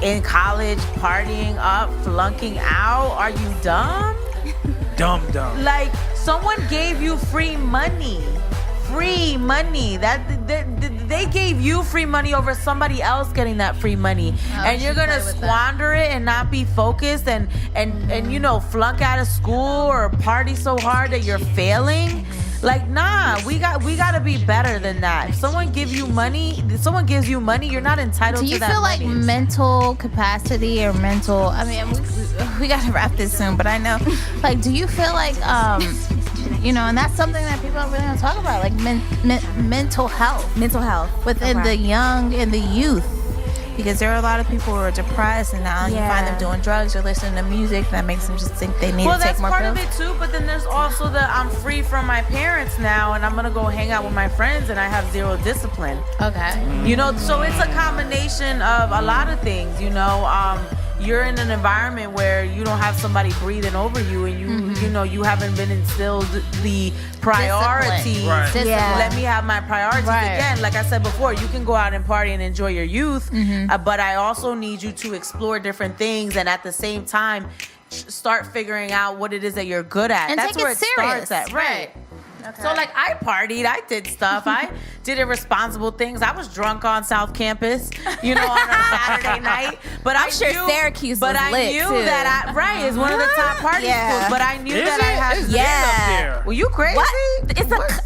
in college partying up, flunking out. Are you dumb? Dumb. Like, someone gave you free money. That they gave you free money over somebody else getting that free money, and you're gonna squander it and not be focused and you know, flunk out of school or party so hard that you're failing. Like, nah, we gotta be better than that. If someone gives you money, you're not entitled to that. Do you feel like money. mental capacity or mental? I mean, we gotta wrap this soon, but I know, like, do you feel like you know, and that's something that people don't really want to talk about, like mental health within the young and the youth, because there are a lot of people who are depressed, and now you find them doing drugs or listening to music that makes them just think they need to take more pills. Well, that's part of it too, but then there's also the I'm free from my parents now, and I'm gonna go hang out with my friends, and I have zero discipline. Okay. You know, so it's a combination of a lot of things, you know. You're in an environment where you don't have somebody breathing over you, and you know, you haven't been instilled the priorities. Let me have my priorities. Again, like I said before, you can go out and party and enjoy your youth, but I also need you to explore different things, and at the same time start figuring out what it is that you're good at. And that's where it starts at. Right. Okay. So, like, I partied, I did stuff, I did irresponsible things. I was drunk on South Campus, you know, on a Saturday night. But I'm sure Syracuse was lit, I knew too. that it's one of the top party schools. But I knew that I had. Yeah. Were you crazy? What?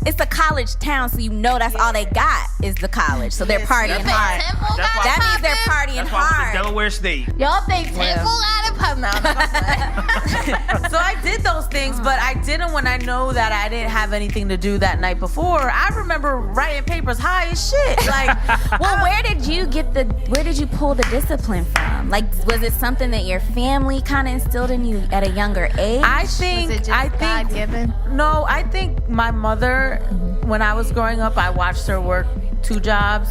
It's a college town, so you know that's all they got is the college. So they're partying hard. That means they're partying hard. Delaware State. Y'all think Temple got a pub now? So I did those things, but I didn't when I know that I didn't have anything to do that night before. I remember writing papers high as shit. Like, well, where did you pull the discipline from? Like, was it something that your family kind of instilled in you at a younger age? I think God-given? No, I think my mother, when I was growing up, I watched her work 2 jobs.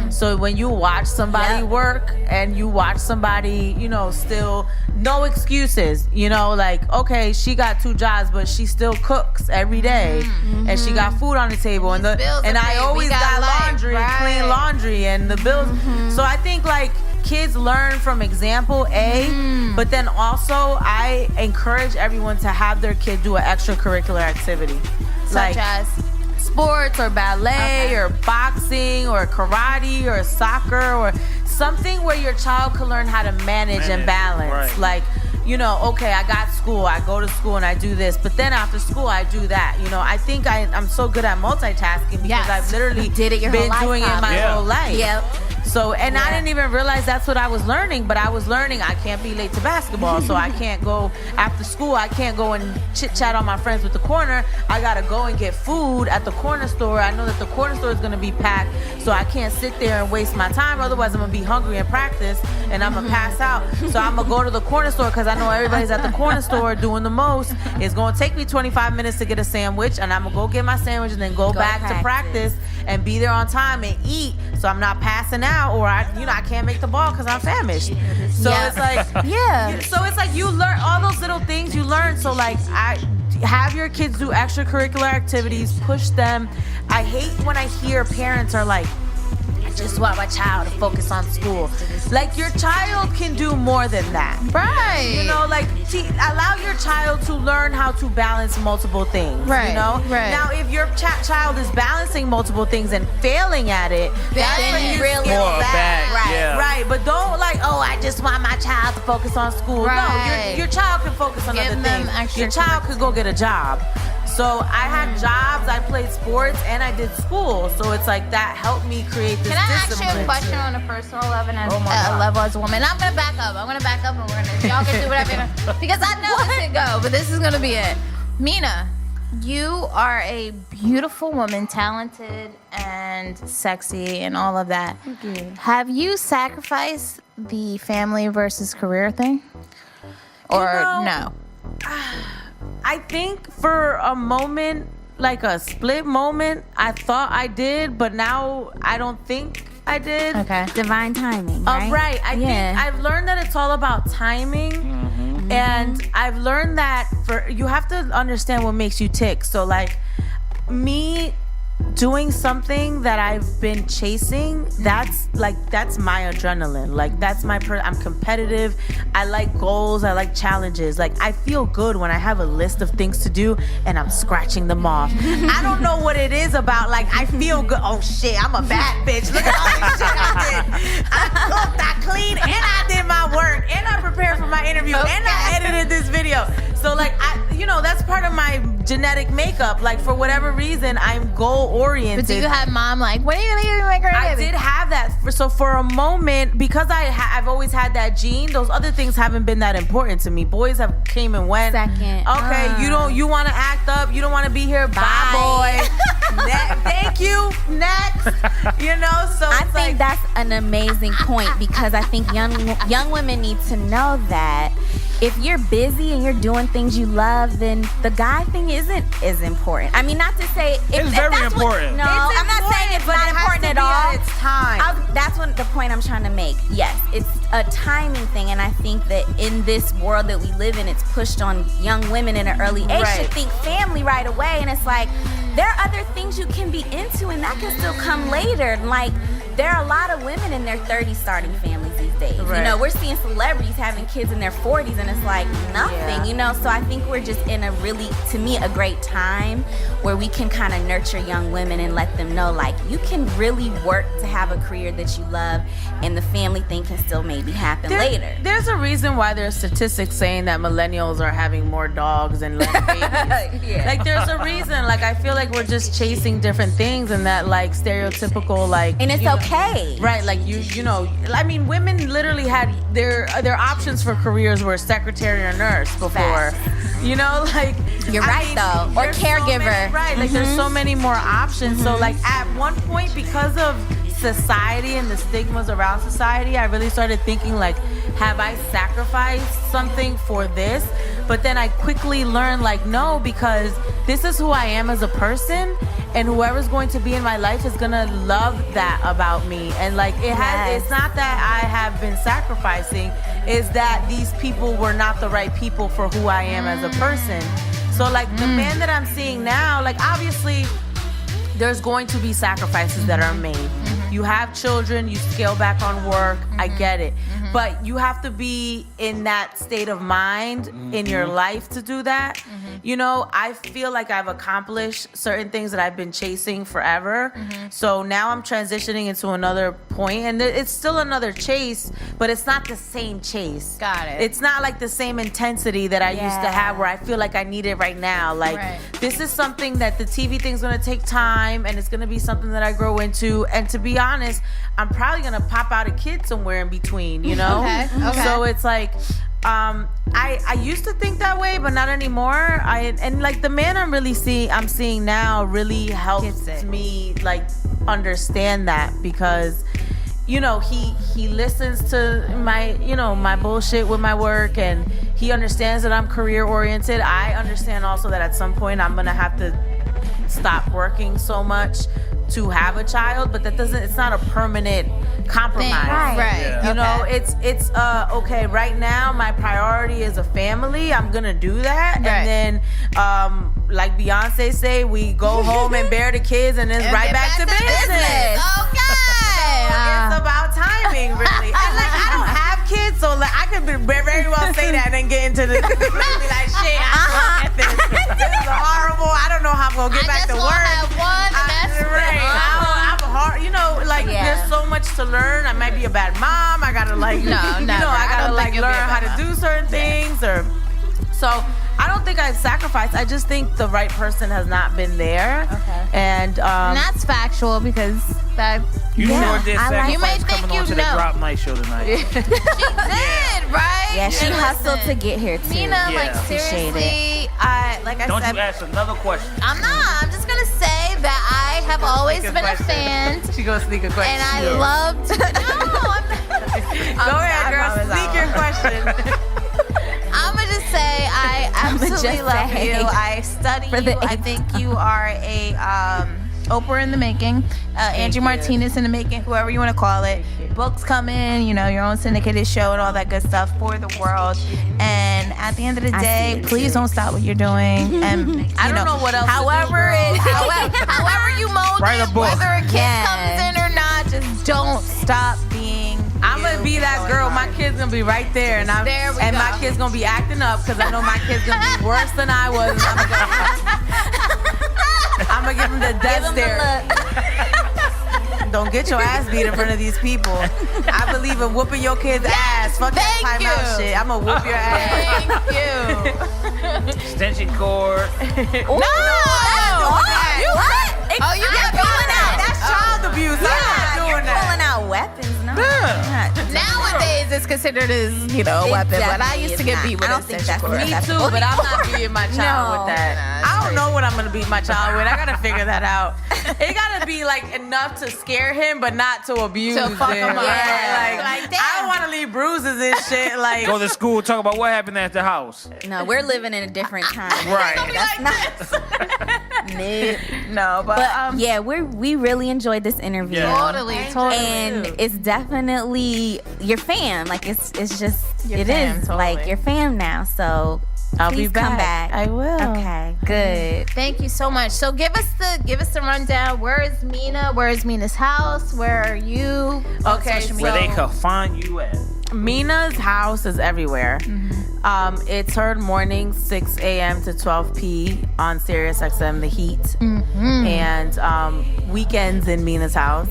So when you watch somebody work and you watch somebody, you know, still no excuses, you know, like, okay, she got 2 jobs, but she still cooks every day, and she got food on the table, and I always got laundry, clean laundry, and the bills. So I think, like, kids learn from example, but then also I encourage everyone to have their kid do an extracurricular activity, such as sports or ballet or boxing or karate or soccer or something where your child can learn how to manage and balance. Right. Like, you know, okay, I got school, I go to school and I do this, but then after school I do that. You know, I think I'm so good at multitasking because I've literally been doing it my whole life. Yep. So, and I didn't even realize that's what I was learning, but I was learning I can't be late to basketball, so I can't go after school, I can't go and chit-chat on my friends with the corner. I gotta go and get food at the corner store. I know that the corner store is gonna be packed, so I can't sit there and waste my time, otherwise I'm gonna be hungry in practice and I'm gonna pass out. So I'm gonna go to the corner store because I know everybody's at the corner store doing the most. It's gonna take me 25 minutes to get a sandwich, and I'm gonna go get my sandwich and then go back to practice and be there on time and eat, so I'm not passing out, or I can't make the ball because I'm famished. So it's like, so it's like you learn all those little things you learn. So like, I have your kids do extracurricular activities, push them. I hate when I hear parents are like, just want my child to focus on school. Like, your child can do more than that. Right. You know, like, allow your child to learn how to balance multiple things. Right. You know? Right. Now, if your child is balancing multiple things and failing at it, that's when you really scale back. Right. Yeah. Right. But don't like, oh, I just want my child to focus on school. Right. No, your child can focus on Give other them things. extra Your child could go get a job. So I had jobs, I played sports, and I did school. So it's like that helped me create this Can I ask you discipline. a question on a personal level and Oh my God. level as a woman? I'm gonna back up. And y'all can do whatever. Because I know this can go, but this is gonna be it. Mina, you are a beautiful woman, talented and sexy and all of that. Thank you. Have you sacrificed the family versus career thing? Or no? I think for a moment, like a split moment, I thought I did, but now I don't think I did. Okay. Divine timing, right? Right. I think I've learned that it's all about timing. And I've learned that you have to understand what makes you tick. So like me doing something that I've been chasing, that's my adrenaline. Like that's I'm competitive. I like goals. I like challenges. Like I feel good when I have a list of things to do and I'm scratching them off. I don't know what it is about. Like I feel good. Oh shit, I'm a bad bitch. Look at all this shit I did. I cooked, I cleaned, and I did my work, and I prepared for my interview, and I edited this video. So like that's part of my genetic makeup. Like for whatever reason, I'm goal oriented. But do you have mom like, when are you gonna give me my career? I did have that. So for a moment, because I've always had that gene, those other things haven't been that important to me. Boys have came and went. Second. Okay, you want to act up. You don't want to be here. Bye, boy. Thank you. Next. So I it's think like, that's an amazing point because I think young women need to know that if you're busy and you're doing things you love, then the guy thing isn't as important. I mean, not to say It's very important. No, It's I'm not saying it's but not it has important to at be all. It's time. That's what the point I'm trying to make. Yes, it's a timing thing, and I think that in this world that we live in, it's pushed on young women in an early age Right. to think family right away, and it's like there are other things you can be into, and that can still come later. Like there are a lot of women in their 30s starting families these days. Right. We're seeing celebrities having kids in their 40s, and it's like nothing. Yeah. So I think we're just in a really, to me, a great time where we can kind of nurture young women and let them know, like, you can really work to have a career that you love, and the family thing can still maybe happen later. There's a reason why there's statistics saying that millennials are having more dogs and less babies. Yeah. Like there's a reason. Like I feel like we're just chasing different things, and that like stereotypical like. And it's okay. Right, like I mean, women literally had their options for careers were secretary or nurse before. Facts. Like You're right, though. Or there's so caregiver. many, right, like there's so many more options. So like at one point, because of society and the stigmas around society, I really started thinking like, have I sacrificed something for this? But then I quickly learned like, no, because this is who I am as a person, and whoever's going to be in my life is gonna love that about me. And like it's not that I have been sacrificing, it's that these people were not the right people for who I am as a person. So like the man that I'm seeing now, like obviously there's going to be sacrifices that are made. You have children, you scale back on work, I get it. But you have to be in that state of mind in your life to do that. I feel like I've accomplished certain things that I've been chasing forever. So now I'm transitioning into another point, and it's still another chase, but it's not the same chase. Got it. It's not like the same intensity that I used to have where I feel like I need it right now. Like this is something that the TV thing's gonna take time, and it's gonna be something that I grow into. And to be honest, I'm probably gonna pop out a kid somewhere in between, Okay. So it's like I used to think that way, but not anymore. And like the man I'm seeing now really helps me like understand that, because he listens to my bullshit with my work, and he understands that I'm career oriented. I understand also that at some point I'm gonna have to stop working so much to have a child, but it's not a permanent compromise. Right. It's okay, right now my priority is a family. I'm gonna do that. Right. And then like Beyonce say, we go home and bear the kids, and it's right back to business. Okay. it's about timing, really. And like, I don't have kids, so like, I could very well say that and then get into the be like, shit, I suck at this. This is horrible. I don't know how I'm gonna get back to work. Have one, that's right. I'm hard. You know, like there's so much to learn. I might be a bad mom. I gotta like, I gotta like learn how to do certain things, or so. I don't think I've sacrificed. I just think the right person has not been there. Okay. And that's factual because that. You sure did sacrifice you may think coming on to the Drop Night show tonight. She did, right? Yeah, she hustled to get here too. Mina, like seriously, I said. Don't you ask another question? I'm not. I'm just gonna say that I have always been a fan. She gonna sneak a question. And I loved. No, Go ahead, girl. Sneak your question. I'm gonna just say I absolutely love you. I study you. I think you are a Oprah in the making, Angie Martinez in the making, whoever you want to call it. Books come in, you know, your own syndicated show and all that good stuff for the world. And at the end of the day, please don't stop what you're doing. And I don't know what else. However you mold it, whether a kid comes in or not, just don't stop being. I'm gonna be that girl. My kid's gonna be right there, and my kid's gonna be acting up because I know my kid's gonna be worse than I was. I'm gonna give him the death stare. Don't get your ass beat in front of these people. I believe in whooping your kid's ass. Fuck that timeout shit. I'm gonna whoop your ass. Thank you. Extension cord. No. What? Oh, you got pulling out. That's child abuse. I'm not doing that. Pulling out weapons. No. Nowadays, it's considered as, you know, a weapon. But I used to get beat with I don't think that's Me too, but I'm not beating my child with that. I don't know what I'm gonna beat my child with. I gotta figure that out. It gotta be like enough to scare him, but not to abuse him. fuck him up. Right? Like damn. I don't want to leave bruises and shit. Like Go to school, talk about what happened at the house. No, we're living in a different time. Right. That's not. no, but yeah, we really enjoyed this interview. Yeah. Totally. And it's definitely your fam. Like it's just Your it fam, is totally. like your fam now. So I'll please be back. come back. I will. Okay, good. Thank you so much. So give us the rundown. Where is Mina? Where is Mina's house? Where are you? Okay, social Where media? they could find you at. Mina's house is everywhere. It's heard mornings 6 a.m. to 12 p. on Sirius XM The Heat. And weekends in Mina's house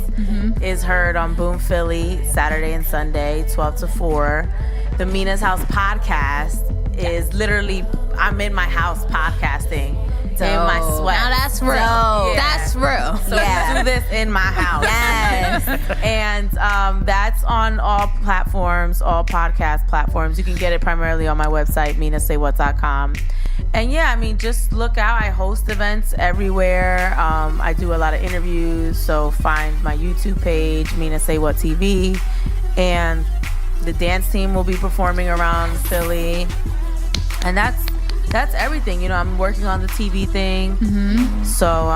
is heard on Boom Philly Saturday and Sunday 12 to 4. The Mina's House podcast is literally I'm in my house podcasting. In my sweat. Now that's real. Yeah. That's real. So you do this in my house. Yes. And that's on all platforms, all podcast platforms. You can get it primarily on my website, MinaSayWhat.com. And yeah, I mean, just look out. I host events everywhere. I do a lot of interviews. So find my YouTube page, Mina SayWhat TV. And the dance team will be performing around Philly. And that's everything. You know, I'm working on the TV thing. So,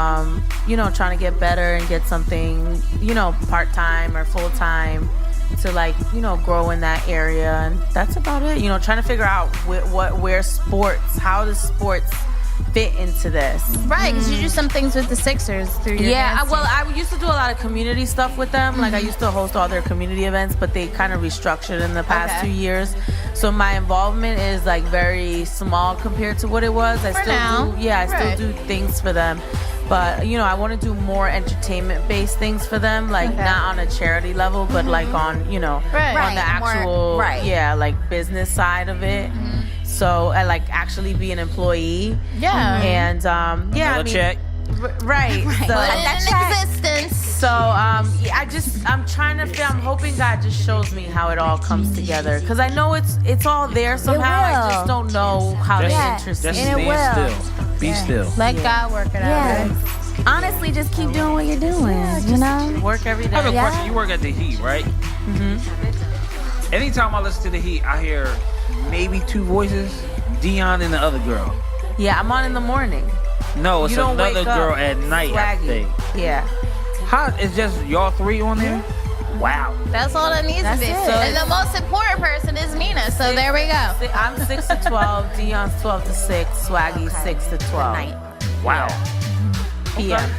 you know, trying to get better and get something, you know, part-time or full-time to, like, you know, grow in that area. And that's about it. You know, trying to figure out where sports, how does sports fit into this. Right, because you do some things with the Sixers through your dance team. I used to do a lot of community stuff with them. Like, I used to host all their community events, but they kind of restructured in the past 2 years. So my involvement is, like, very small compared to what it was. I still do things for them. But, you know, I want to do more entertainment-based things for them, like not on a charity level, but like on, you know, on the actual, like business side of it. So I like actually be an employee. Yeah. And Another check. Right. So that existence. So I'm trying to I'm hoping God just shows me how it all comes together, because I know it's all there somehow. I just don't know how to interest Just it. stand still. Be still. Let God work it out. Yeah. Honestly, just keep doing what you're doing. You know, work every day. I have a question. You work at the Heat, right? Anytime I listen to the Heat, I hear maybe two voices, Dion and the other girl. Yeah, I'm on in the morning. No, it's You don't another wake up girl at night, I swaggy. think. Yeah. How is just y'all three on there? Wow. That's all that needs to be. it. And the most important person is Mina. So there we go. I'm 6 to 12. Dion's 12 to 6. Swaggy 6 to 12. night. Wow. PM.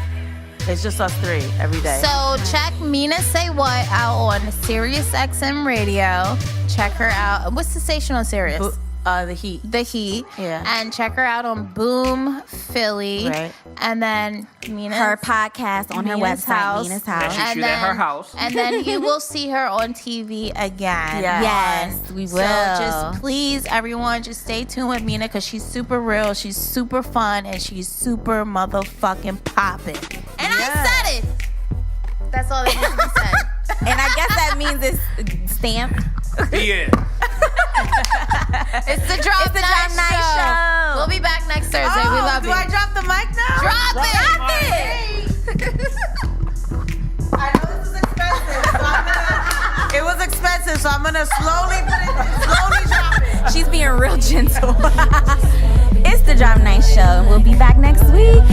It's just us three every day. So check Mina SayWhat out on Sirius XM Radio. Check her out. What's the station on Sirius? The Heat. The Heat. Yeah. And check her out on Boom Philly. Right. And then her podcast on her Mina's website, house. Mina's That house. she And shoot at her house. And then you will see her on TV again. Yes, we will. So just please, everyone, just stay tuned with Mina because she's super real, she's super fun, and she's super motherfucking popping. And I said it. That's all that needs to be said. And I guess that means it's stamped. Yeah. It's the Drop Night Show. We'll be back next Thursday. We love do you. I drop the mic now? Drop it. I know this is expensive. So it was expensive, so I'm gonna slowly drop it. She's being real gentle. It's the Drop Night Show, and we'll be back next week.